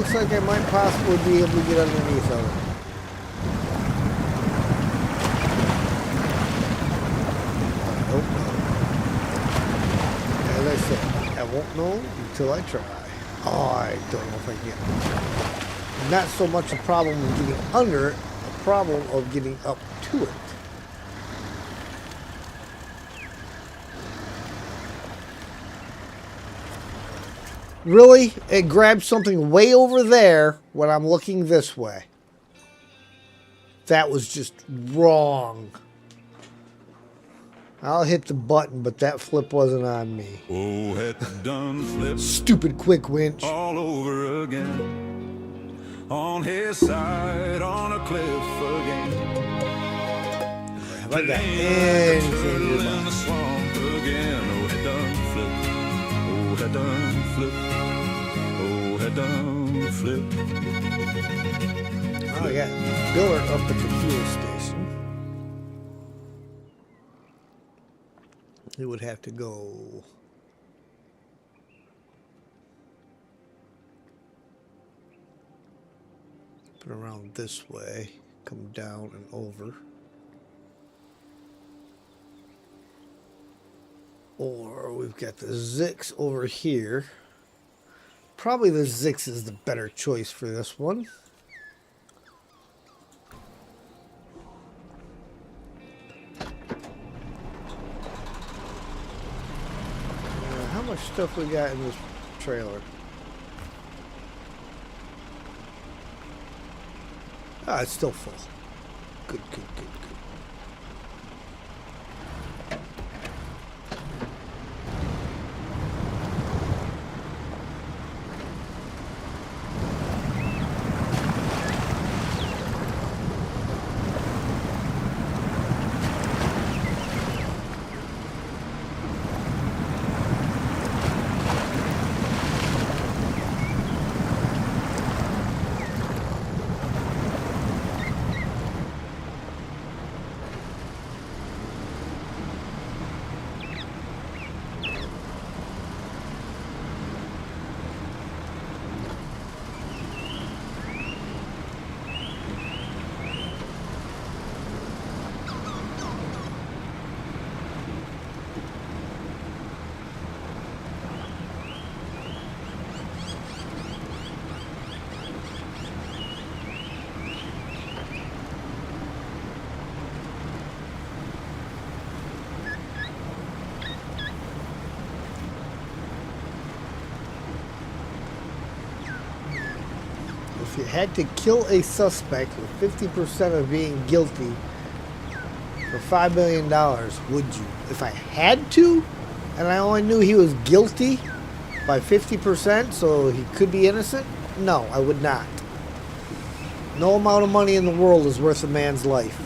looks like I might possibly be able to get underneath of it. Nope. As I said, I won't know until I try. Oh, I don't know if I can. Not so much a problem of getting under it, a problem of getting up to it. Really? It grabbed something way over there when I'm looking this way. That was just wrong. I'll hit the button, but that flip wasn't on me. Oh, had done flipped Stupid quick winch. all over again. On his side, on a cliff again. Have I got anything to Turtle do in about the swamp again. Oh, had done flipped. Oh, had done flipped. Oh, had done flipped. Oh, yeah. Builder up at the fuel station. He would have to go up and around this way, come down and over. Or we've got the Zix over here. Probably the Zix is the better choice for this one. How much stuff we got in this trailer? Ah, it's still full. Good, good, good, good. If you had to kill a suspect with 50% of being guilty for $5 million, would you? If I had to, and I only knew he was guilty by 50%, so he could be innocent, no, I would not. No amount of money in the world is worth a man's life.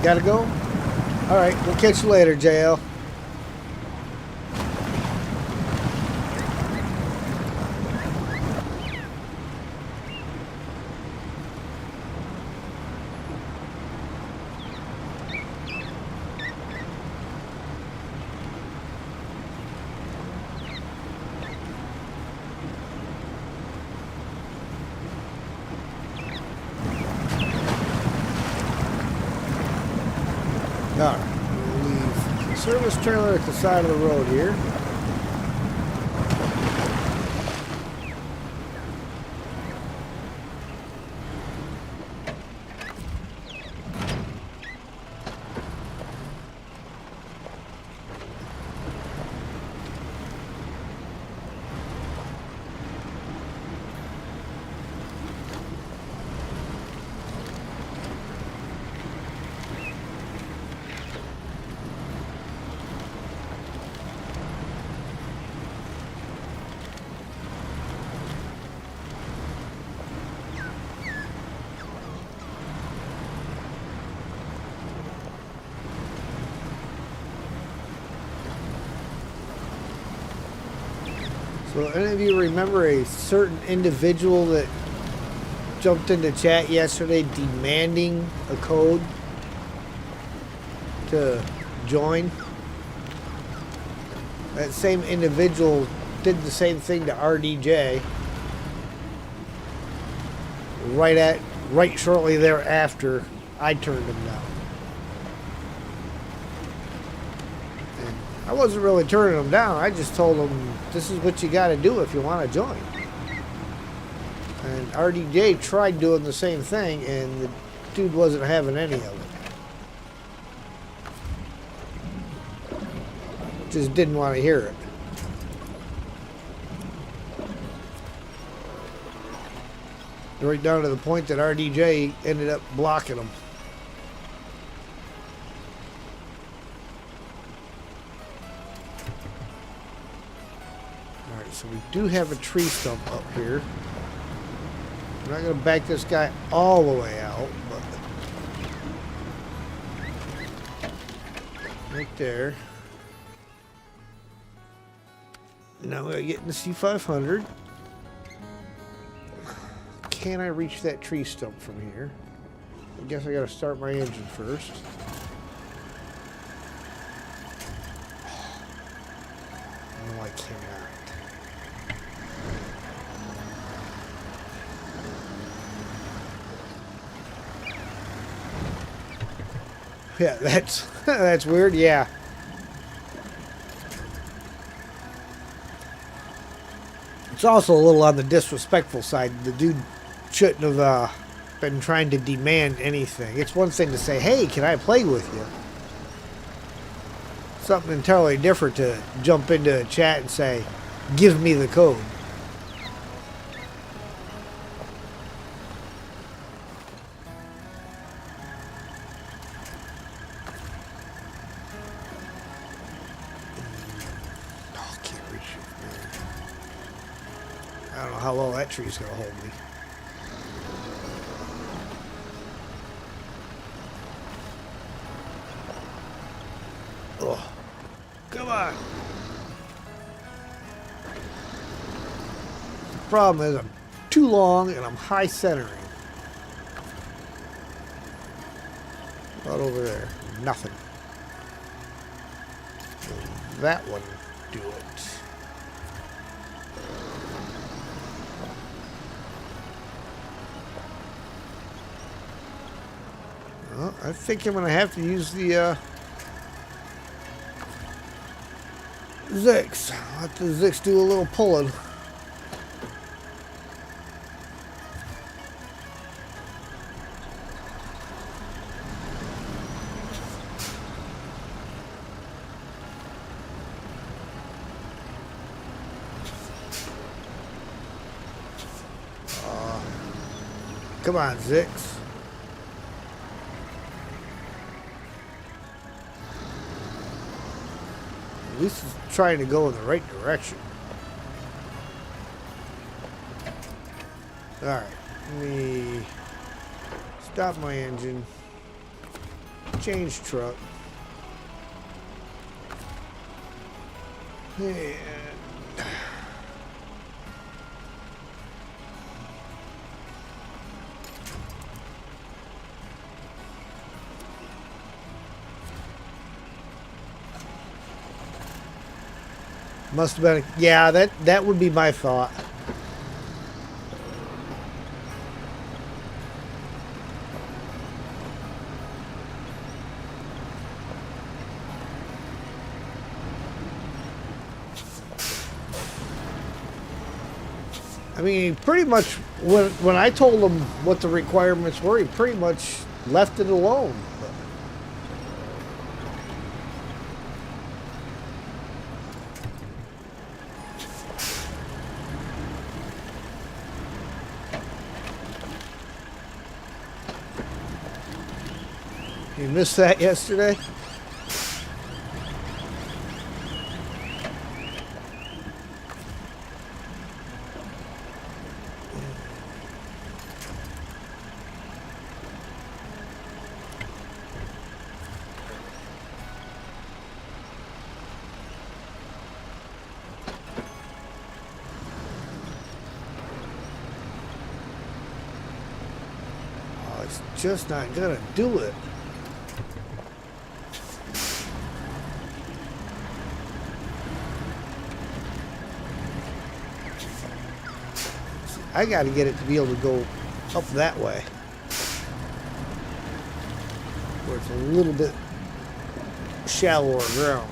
Gotta go? Alright, we'll catch you later, JL. Alright, we'll leave the service trailer at the side of the road here. Will any of you remember a certain individual that jumped into chat yesterday demanding a code to join? That same individual did the same thing to RDJ right shortly thereafter I turned him down. And I wasn't really turning him down. I just told him this is what you got to do if you want to join. And RDJ tried doing the same thing, and the dude wasn't having any of it. Just didn't want to hear it. Right down to the point that RDJ ended up blocking him. Alright, so we do have a tree stump up here. I'm not going to back this guy all the way out, but right there. Now we're getting the C500. Can I reach that tree stump from here? I guess I gotta start my engine first. No, I cannot. Yeah, that's weird, yeah. It's also a little on the disrespectful side. The dude shouldn't have been trying to demand anything. It's one thing to say, hey, can I play with you? Something entirely different to jump into a chat and say, give me the code. Oh, I can't reach it. I don't know how well that tree's going to hold me. Oh, come on. The problem is I'm too long and I'm high centering. Right over there. Nothing. And that one do it. Well, I think I'm going to have to use the Zix. I'll let the Zix do a little pulling. Come on, Zix. At least it's trying to go in the right direction. Alright, let me stop my engine, change truck, and must have been, yeah, that would be my thought. I mean, pretty much when I told him what the requirements were, he pretty much left it alone. You missed that yesterday? just not gonna do it. I gotta get it to be able to go up that way, where it's a little bit shallower ground.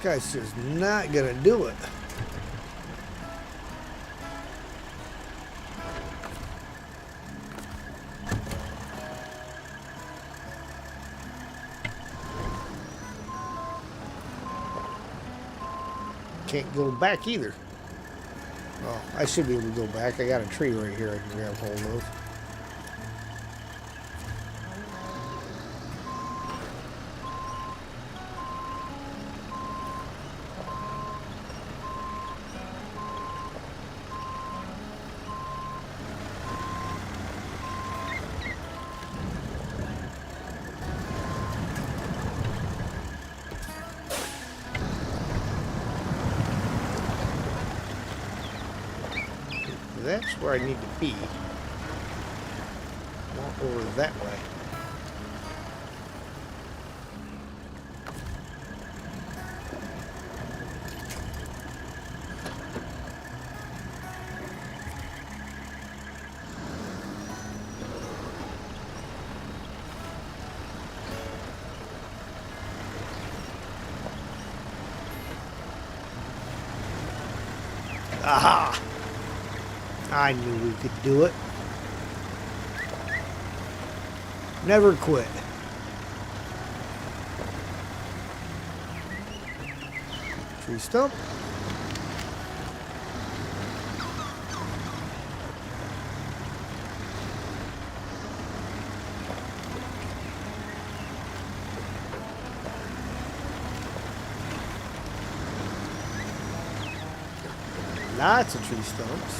This guy's just not gonna do it. Can't go back either. Oh, I should be able to go back. I got a tree right here I can grab hold of. That's where I need to be. Walk over that way. Aha! I knew we could do it. Never quit. Tree stump. Lots of tree stumps.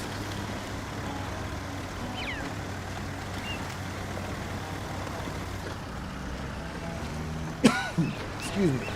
Excuse me.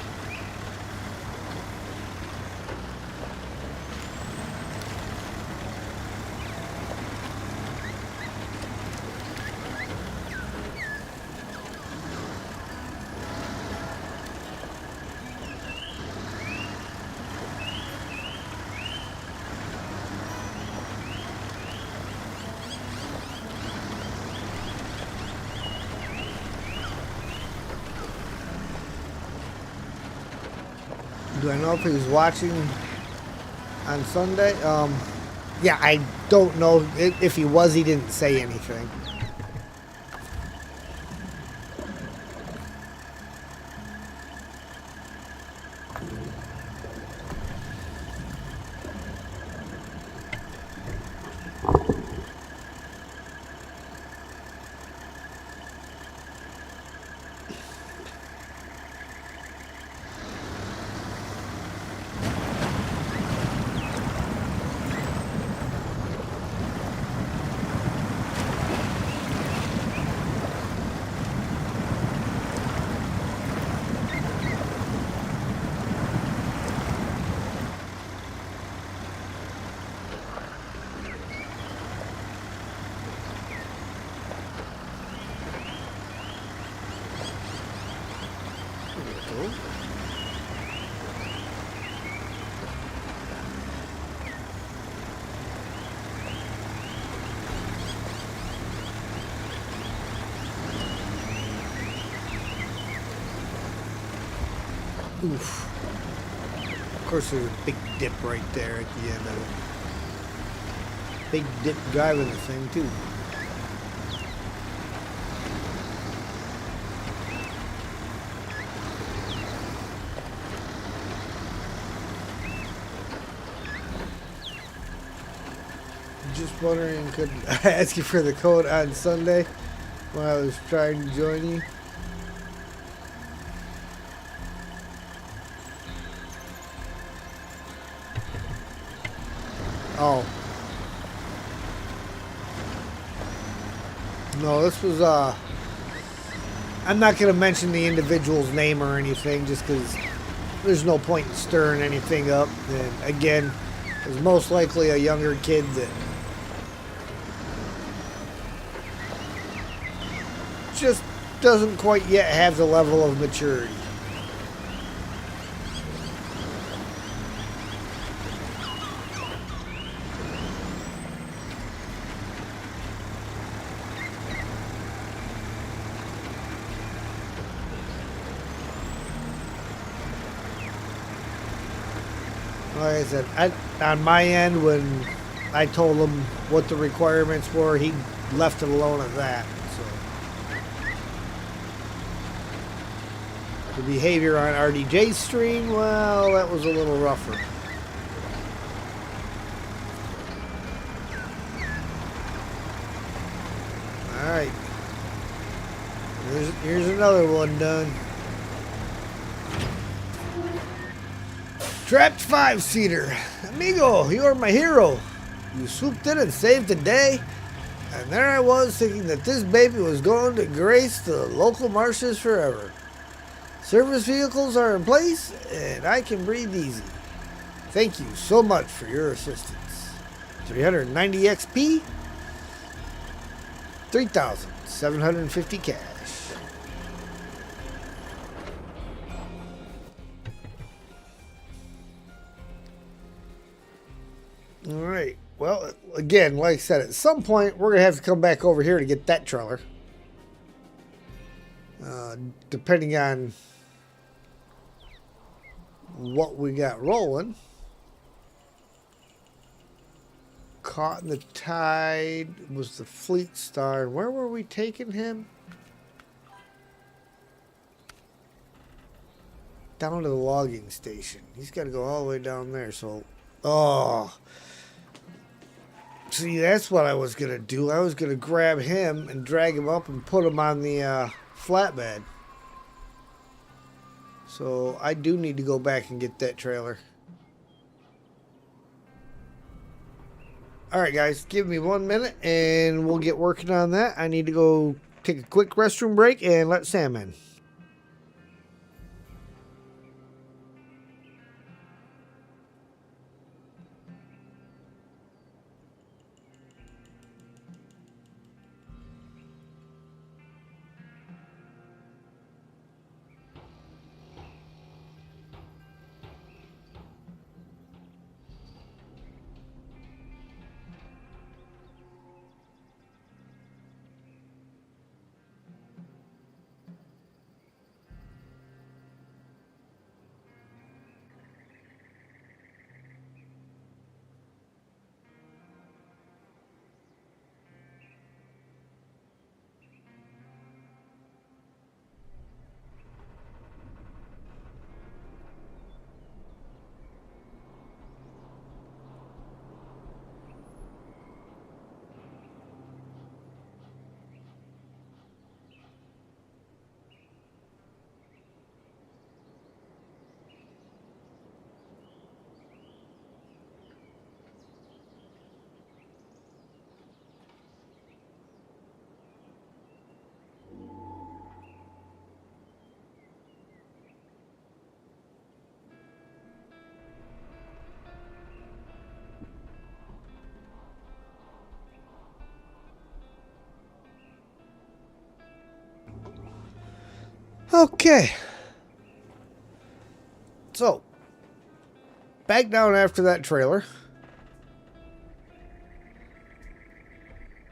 Do I know if he was watching on Sunday? Yeah, I don't know. If he was, he didn't say anything. Oof. Of course, there's a big dip right there at the end of it. Big dip driving the thing, too. Just wondering, could I ask you for the code on Sunday when I was trying to join you? Oh. No, this was, I'm not going to mention the individual's name or anything just because there's no point in stirring anything up. And again, it's most likely a younger kid that just doesn't quite yet have the level of maturity. Like I said, on my end, when I told him what the requirements were, he left it alone at that. So the behavior on RDJ's stream, well, that was a little rougher. All right, here's another one done. Trapped 5-seater. Amigo, you are my hero. You swooped in and saved the day. And there I was thinking that this baby was going to grace the local marshes forever. Service vehicles are in place and I can breathe easy. Thank you so much for your assistance. 390 XP. 3,750 cash. All right. Well, again, like I said, at some point, we're going to have to come back over here to get that trailer. Depending on what we got rolling. Caught in the Tide was the Fleet Star. Where were we taking him? Down to the logging station. He's got to go all the way down there, so... Oh... See, that's what I was going to do. I was going to grab him and drag him up and put him on the flatbed. So I do need to go back and get that trailer. Alright guys, give me 1 minute and we'll get working on that. I need to go take a quick restroom break and let Sam in. Okay. So, back down after that trailer.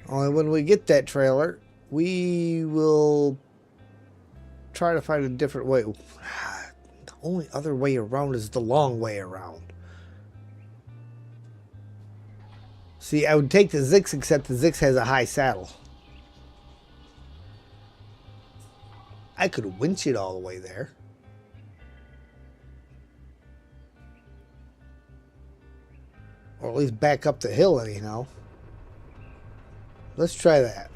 Only when we get that trailer, we will try to find a different way. The only other way around is the long way around. See, I would take the Zix, except the Zix has a high saddle. I could winch it all the way there. Or at least back up the hill anyhow. Let's try that.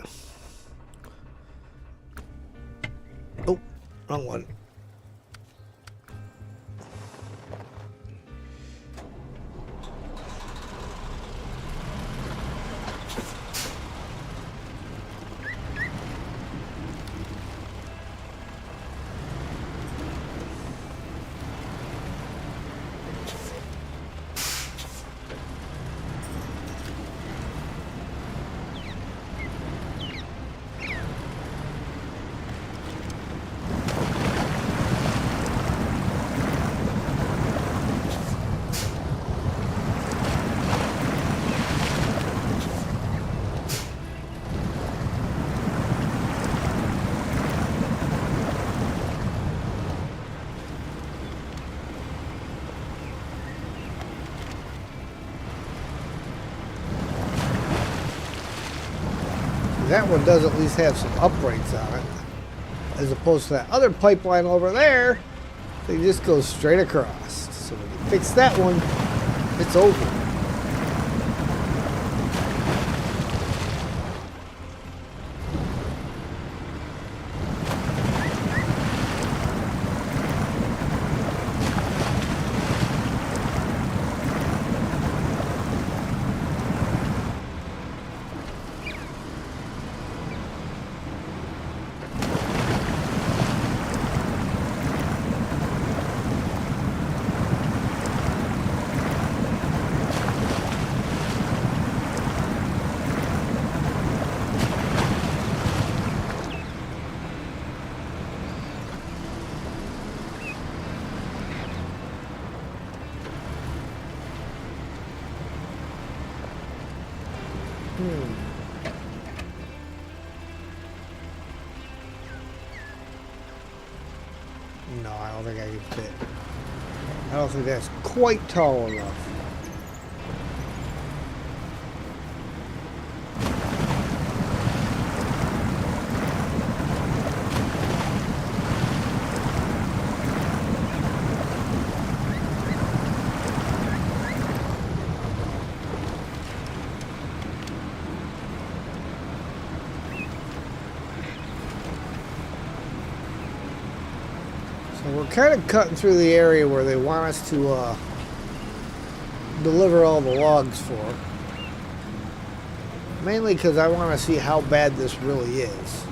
Oh, wrong one. That one does at least have some uprights on it, as opposed to that other pipeline over there. They just go straight across. So when you fix that one, it's over. No, I don't think I can fit. I don't think that's quite tall enough. We're kind of cutting through the area where they want us to deliver all the logs for. Mainly because I want to see how bad this really is.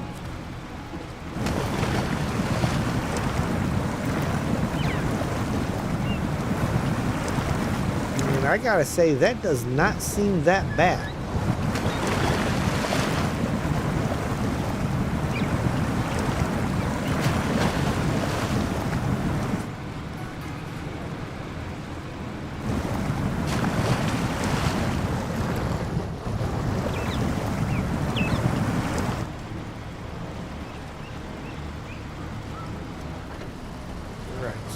I mean, I gotta say, that does not seem that bad.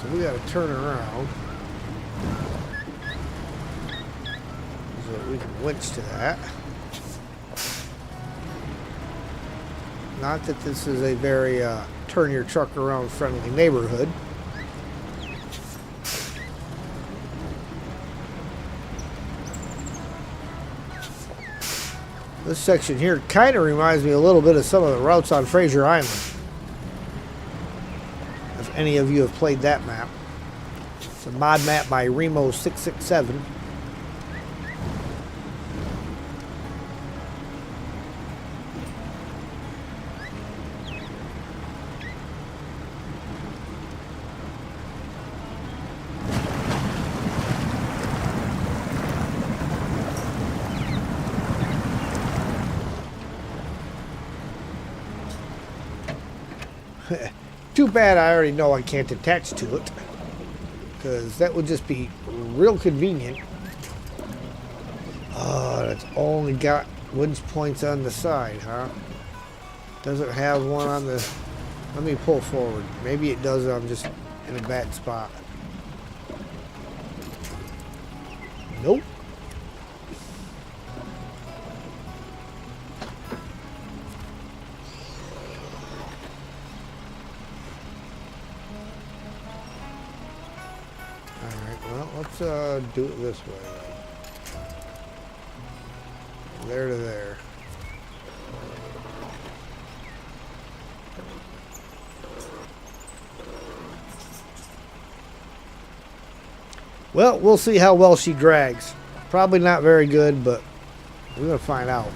So we got to turn around so that we can winch to that. Not that this is a very turn your truck around friendly neighborhood. This section here kind of reminds me a little bit of some of the routes on Fraser Island. If any of you have played that map. It's a mod map by Remo667. Too bad I already know I can't attach to it, because that would just be real convenient. Oh, that's only got winch points on the side, huh? Doesn't have one on the... Let me pull forward. Maybe it does. I'm just in a bad spot. Nope. Let's do it this way. There to there. Well, we'll see how well she drags. Probably not very good, but we're going to find out.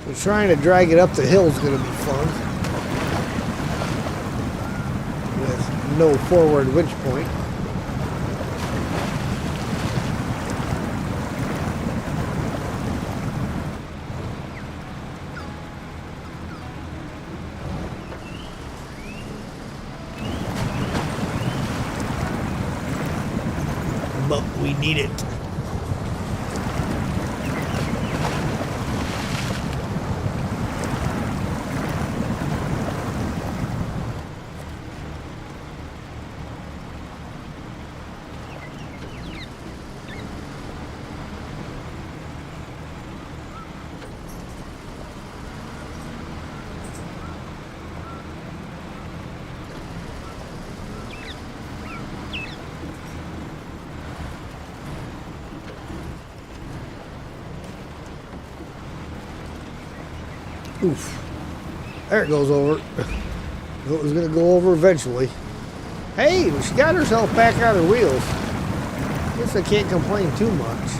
But trying to drag it up the hill is going to be fun. With no forward winch point. But we need it. Oof. There it goes over. It was going to go over eventually. Hey, she got herself back on her wheels. Guess I can't complain too much.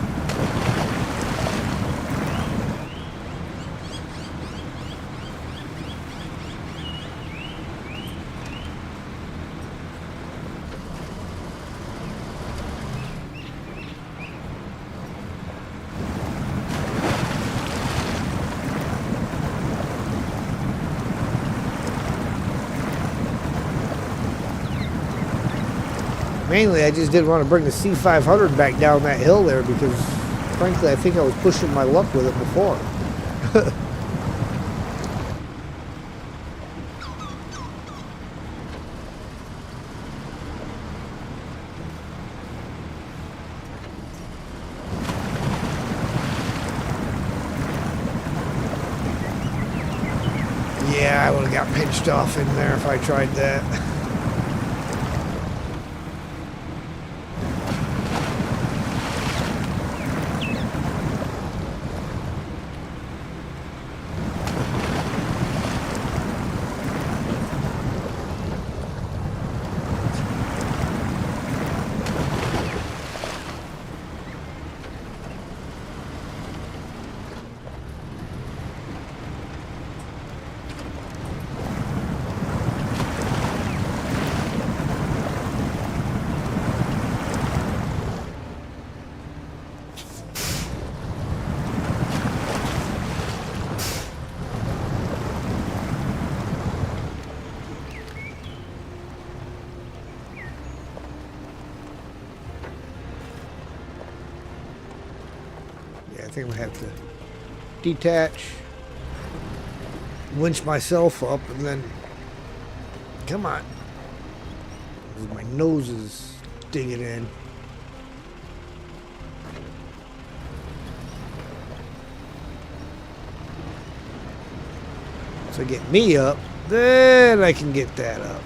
Mainly, I just didn't want to bring the C500 back down that hill there because, frankly, I think I was pushing my luck with it before. Yeah, I would have got pinched off in there if I tried that. I think I'm gonna have to detach, winch myself up, and then come on. My nose is digging in. So get me up, then I can get that up.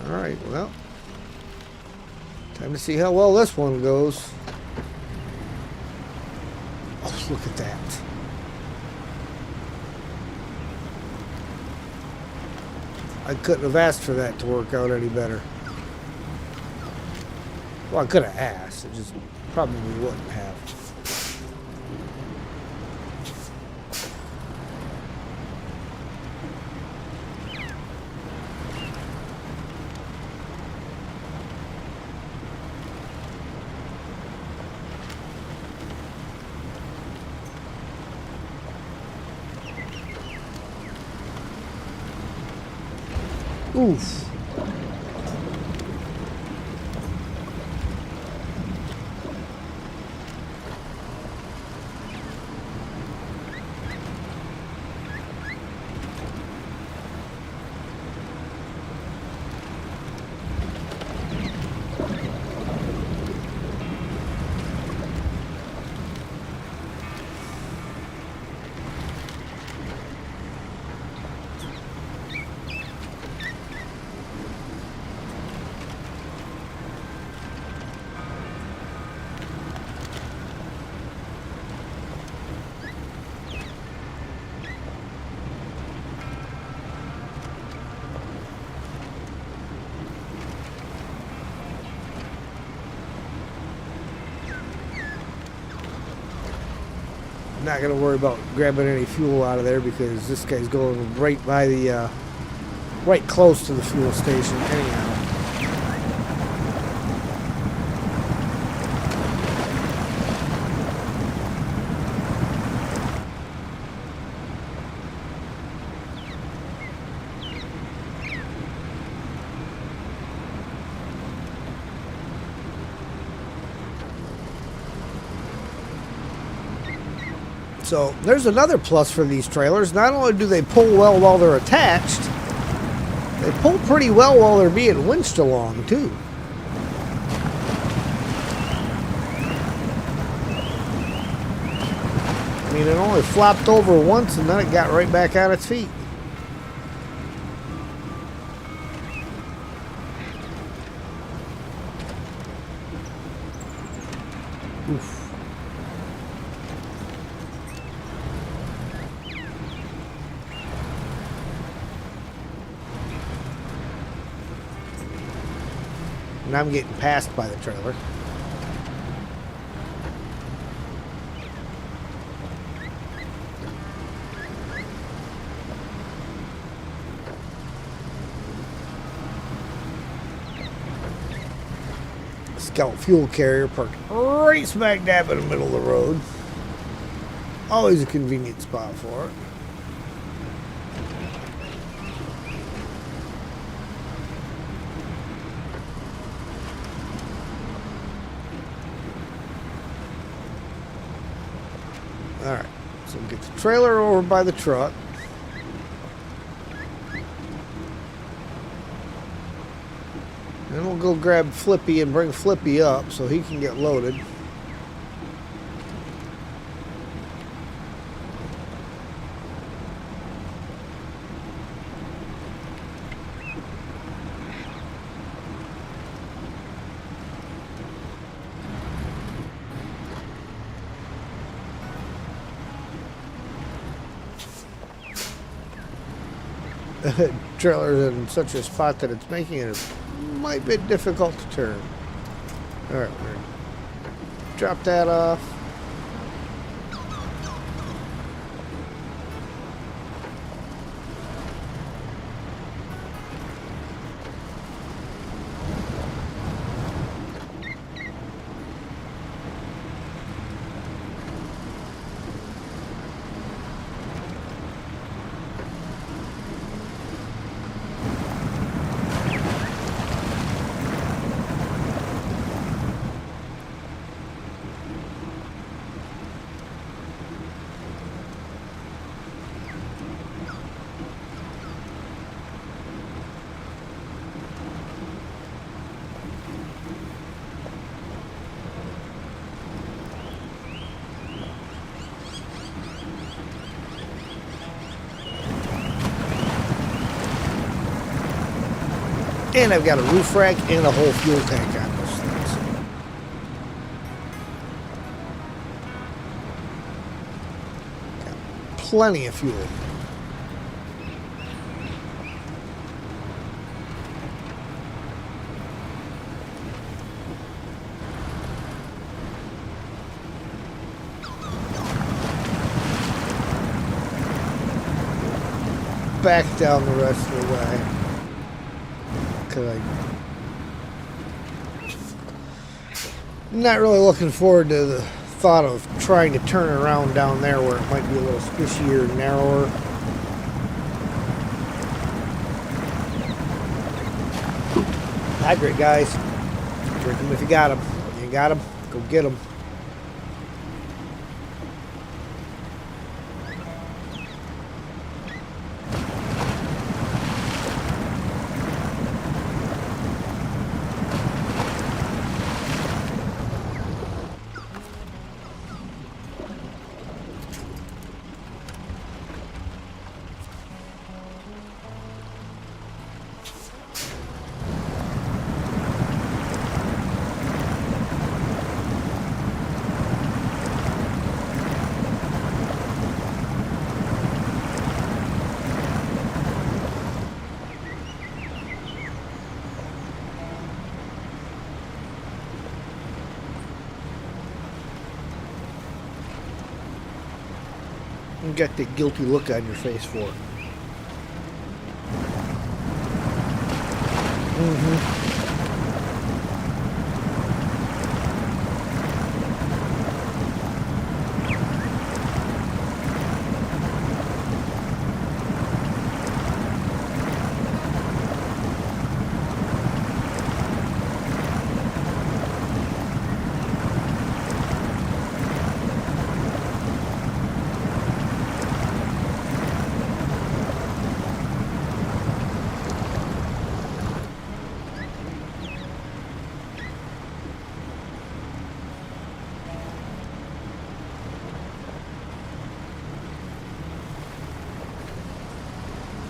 Alright, well, time to see how well this one goes. Oh, look at that. I couldn't have asked for that to work out any better. Well, I could have asked, it just probably wouldn't have. Oof. Not going to worry about grabbing any fuel out of there because this guy's going right by the, right close to the fuel station anyhow. So there's another plus for these trailers. Not only do they pull well while they're attached, they pull pretty well while they're being winched along too. I mean, it only flopped over once and then it got right back on its feet. Oof. And I'm getting passed by the trailer. Scout fuel carrier parked right smack dab in the middle of the road. Always a convenient spot for it. Alright, so we'll get the trailer over by the truck. Then we'll go grab Flippy and bring Flippy up so he can get loaded. Trailer's in such a spot that it's making it might be difficult to turn. Alright, we're gonna drop that off. And I've got a roof rack and a whole fuel tank on this thing. So. Got plenty of fuel. Back down the rest of the way. I'm not really looking forward to the thought of trying to turn around down there where it might be a little squishier, narrower. Hydrate, guys. Drink them if you got them. If you ain't got them, go get them. You got that guilty look on your face for it.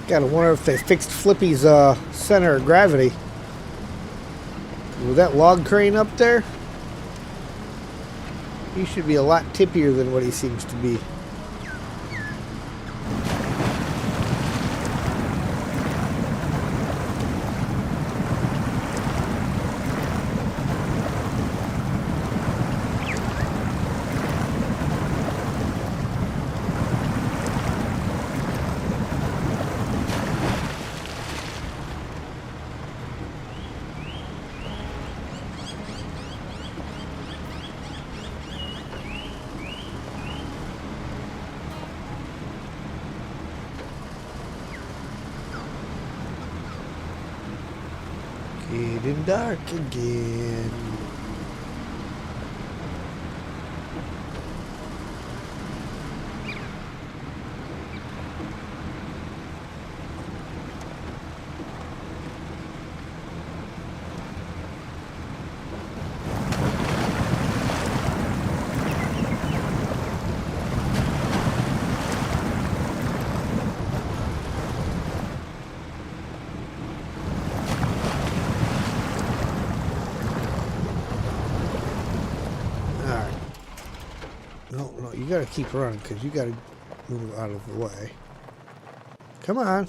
Gotta wonder if they fixed Flippy's center of gravity. With that log crane up there, he should be a lot tippier than what he seems to be. Getting dark again. No, you gotta keep running because you gotta move out of the way. Come on.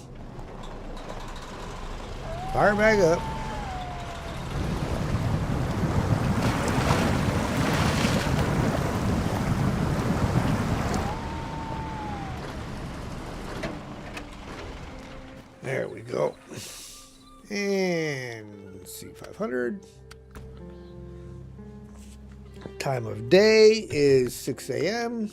Fire back up. There we go. And C500. Time of day is 6 a.m.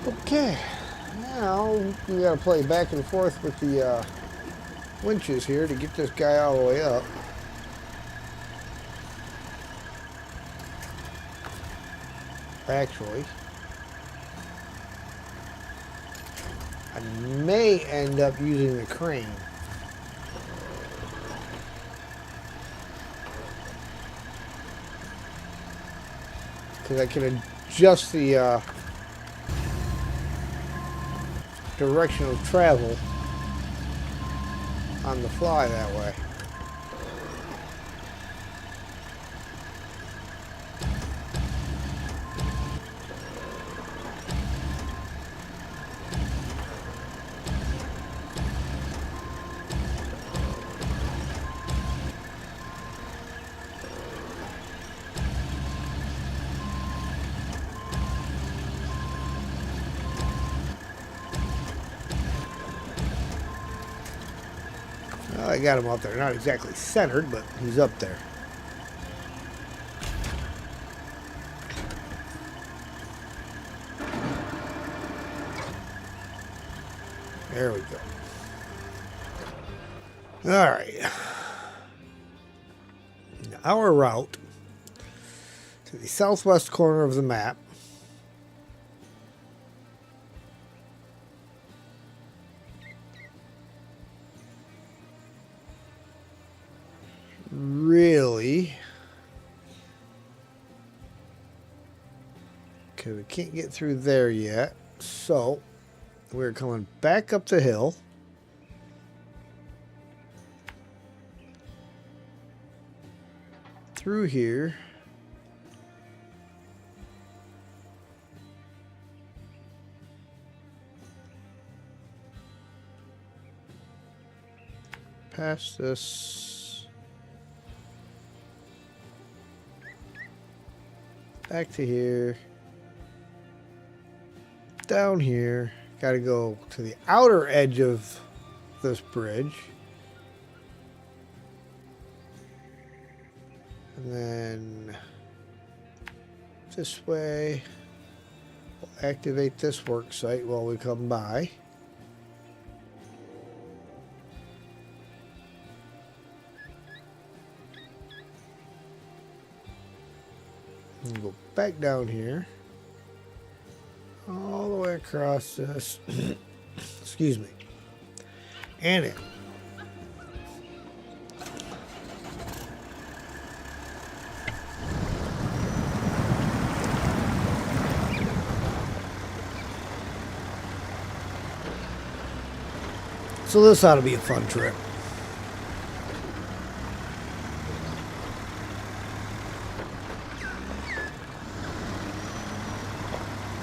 Okay, now we gotta play back and forth with the winches here to get this guy all the way up. Actually, I may end up using the crane. Because I can adjust the direction of travel on the fly that way. Well, I got him up there. Not exactly centered, but he's up there. There we go. All right. Our route to the southwest corner of the map. Really? Okay, we can't get through there yet. So, we're coming back up the hill. Through here. Past this. Back to here. Down here. Got to go to the outer edge of this bridge. And then this way. We'll activate this work site while we come by. And go back down here. All the way across this. Excuse me. And in. So this ought to be a fun trip.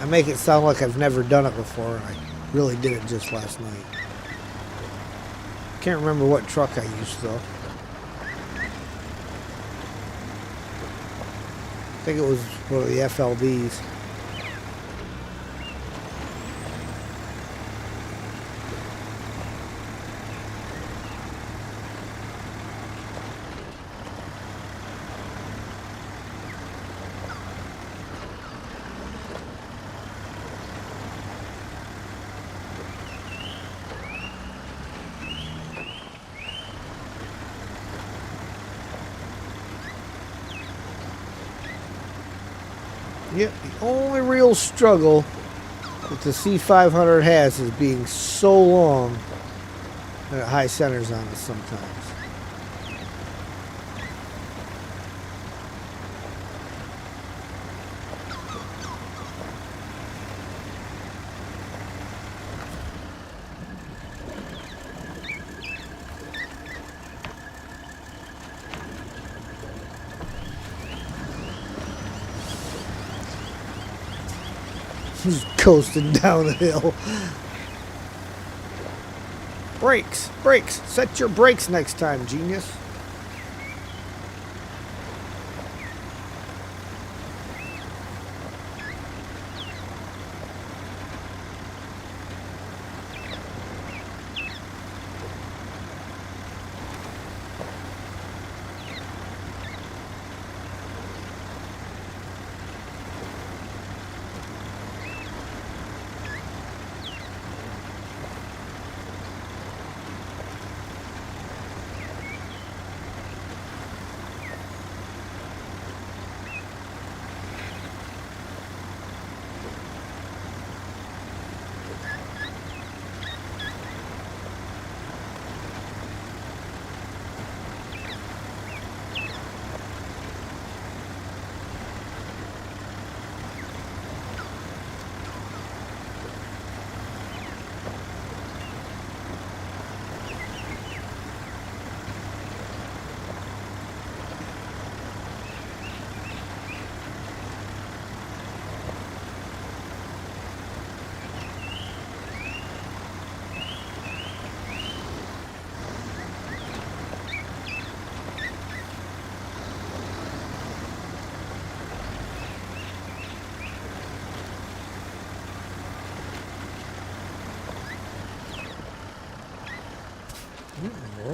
I make it sound like I've never done it before. I really did it just last night. Can't remember what truck I used though. I think it was one of the FLDs. Yep, the only real struggle that the C500 has is being so long that it high centers on us sometimes. Just coasting down the hill. Brakes, brakes. Set your brakes next time, genius. I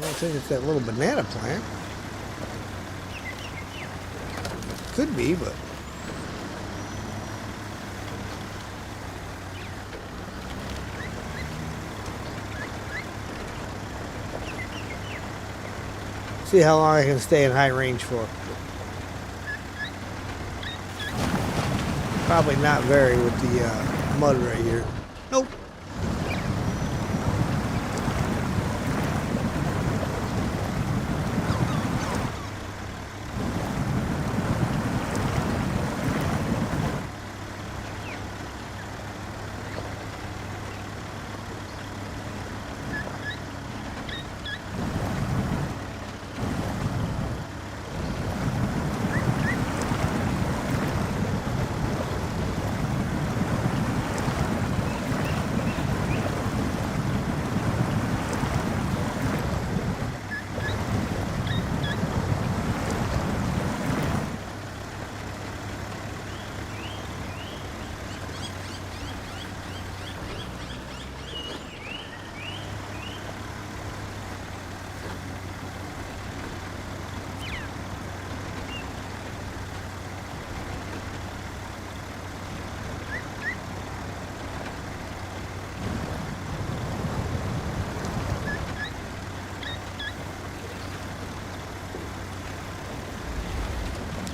don't think it's that little banana plant. Could be, but... See how long I can stay in high range for. Probably not very with the mud right here. Nope.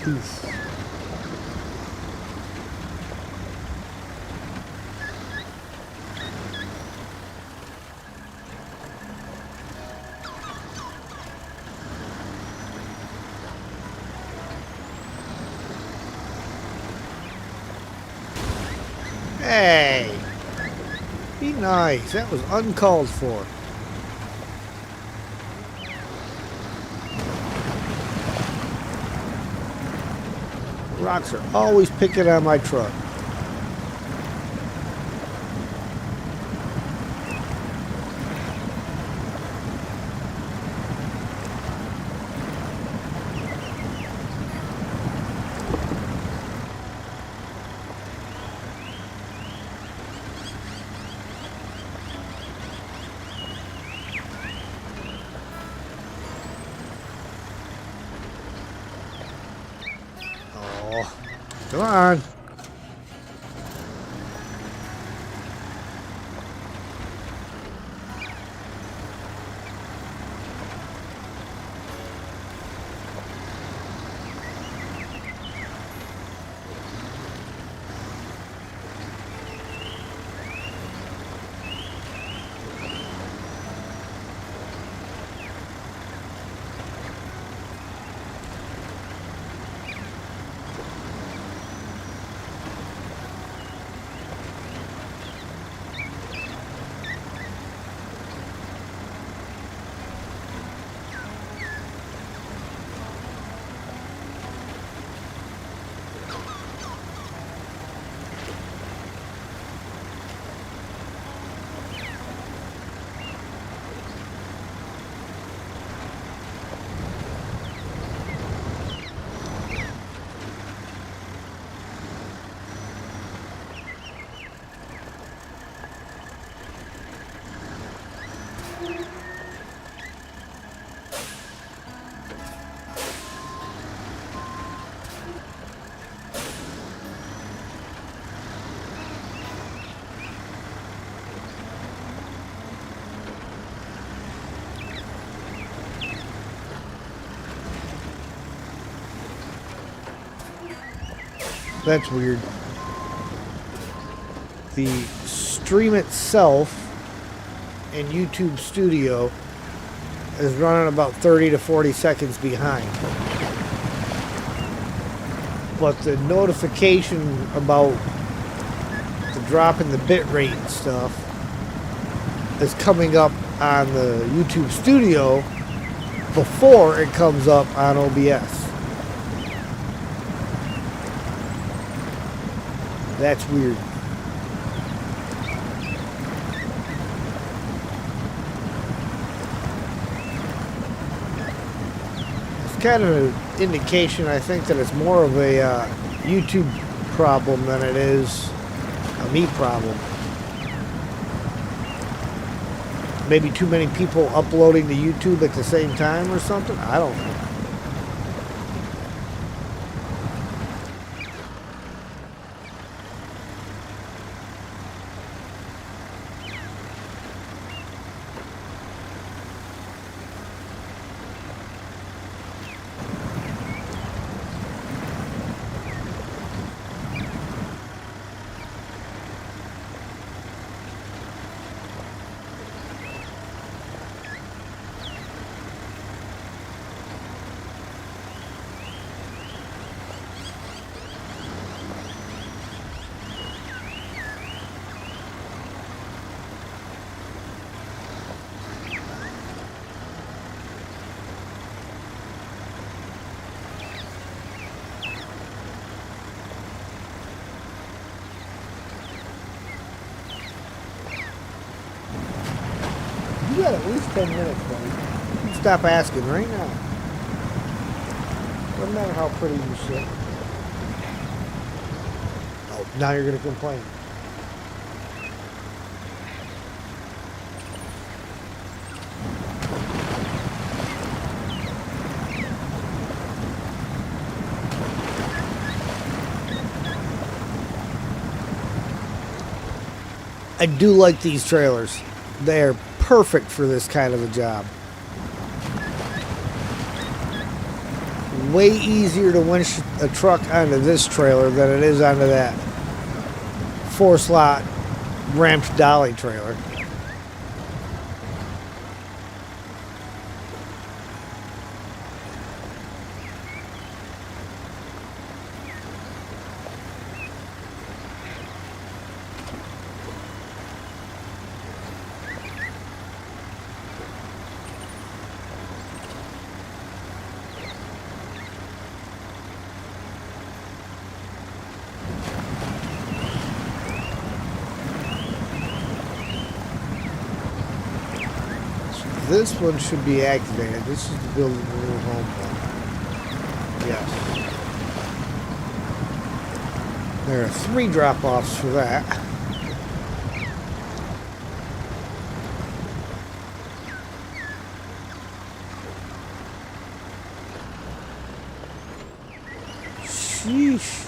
Oof. Hey! Be nice. That was uncalled for. Rocks are always picking on my truck. Oh, come on. That's weird. The stream itself in YouTube Studio is running about 30 to 40 seconds behind. But the notification about the drop in the bit rate and stuff is coming up on the YouTube Studio before it comes up on OBS. That's weird. It's kind of an indication, I think, that it's more of a YouTube problem than it is a me problem. Maybe too many people uploading to YouTube at the same time or something. I don't know. You got at least 10 minutes, buddy. Stop asking right now. Doesn't matter how pretty you sit. Oh, now you're going to complain. I do like these trailers. They're perfect for this kind of a job. Way easier to winch a truck onto this trailer than it is onto that 4-slot ramped dolly trailer. This one should be activated. This is the building a little home one. Yes. There are 3 drop-offs for that. Sheesh.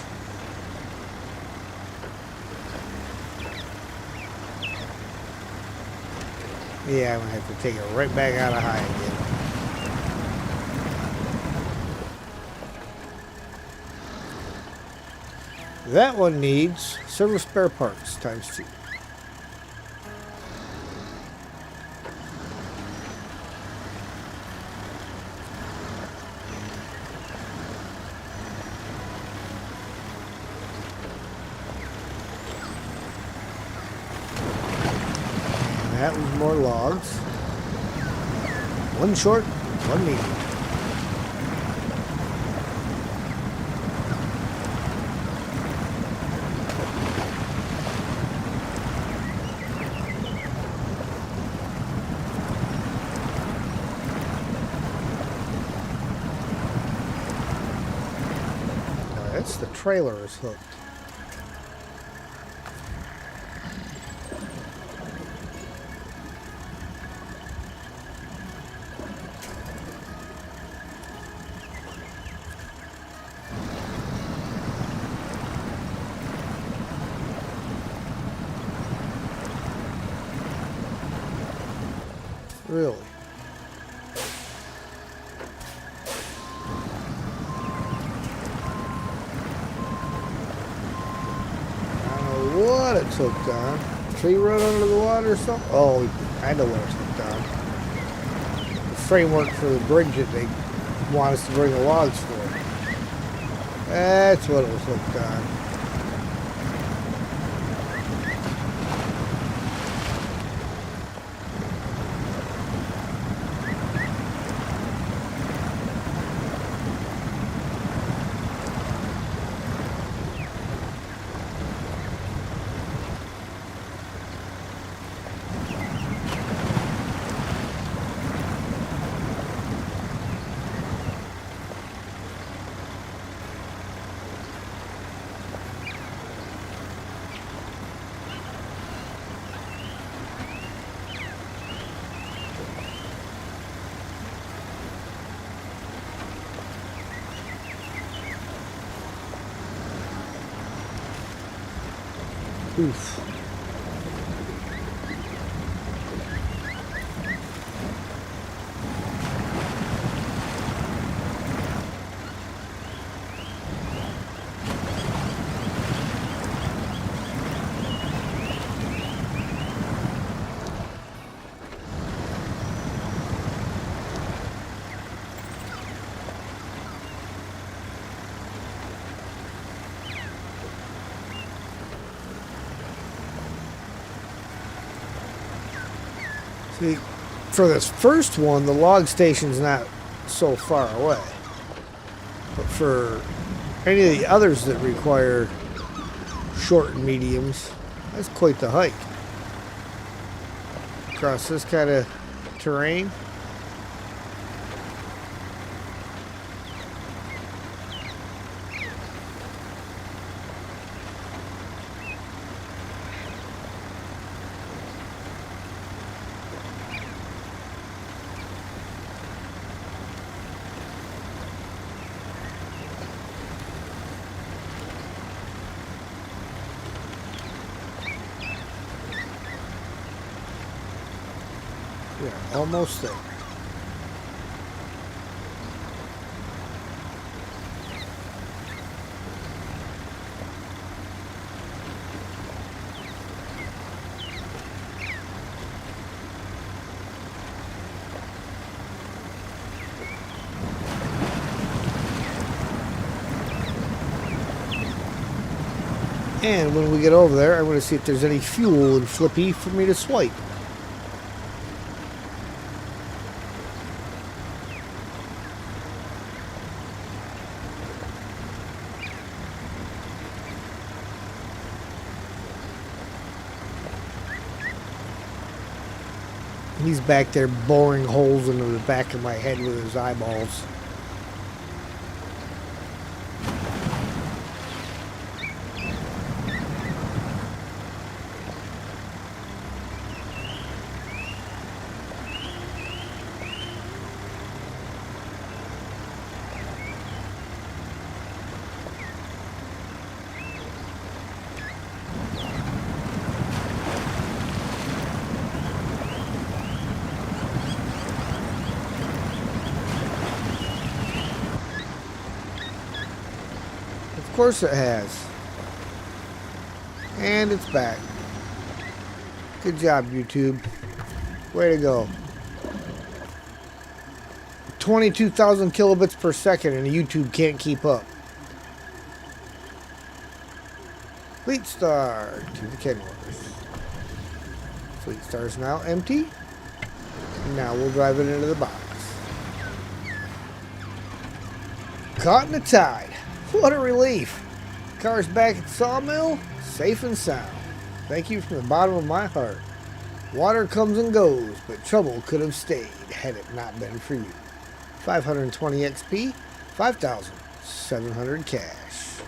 Yeah, I'm going to have to take it right back out of high again. That one needs several spare parts times 2. That was more logs. 1 short, 1 medium. Now that's the trailer is hooked. Really? I don't know what it's hooked on. Tree run under the water or something? Oh, I know what it's hooked on. The framework for the bridge that they want us to bring the logs for. That's what it was hooked on. Oof. See, for this first one, the log station's not so far away. But for any of the others that require short and mediums, that's quite the hike. Across this kind of terrain. Yeah, almost there. And when we get over there, I'm going to see if there's any fuel in Flippy for me to swipe. He's back there boring holes into the back of my head with his eyeballs. Of course it has. And it's back. Good job, YouTube. Way to go. 22,000 kilobits per second and YouTube can't keep up. Fleet Star to the Kenworth. Fleet Star's now empty. Now we'll drive it into the box. Caught in a tide. What a relief. Car's back at the sawmill, safe and sound. Thank you from the bottom of my heart. Water comes and goes, but trouble could have stayed had it not been for you. 520 XP, 5,700 cash.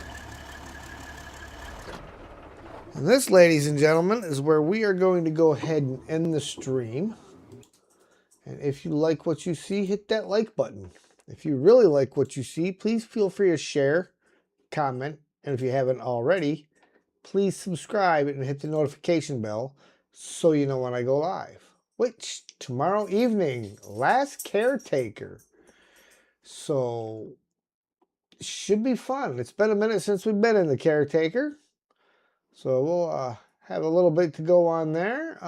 And this, ladies and gentlemen, is where we are going to go ahead and end the stream. And if you like what you see, hit that like button. If you really like what you see, please feel free to share, comment, and if you haven't already, please subscribe and hit the notification bell so you know when I go live. Which, tomorrow evening, last caretaker. So, should be fun. It's been a minute since we've been in the caretaker. So, we'll have a little bit to go on there.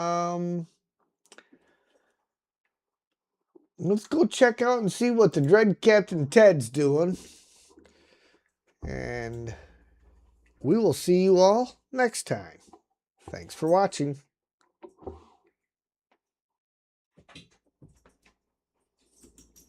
Let's go check out and see what the Dread Captain Ted's doing. And we will see you all next time. Thanks for watching.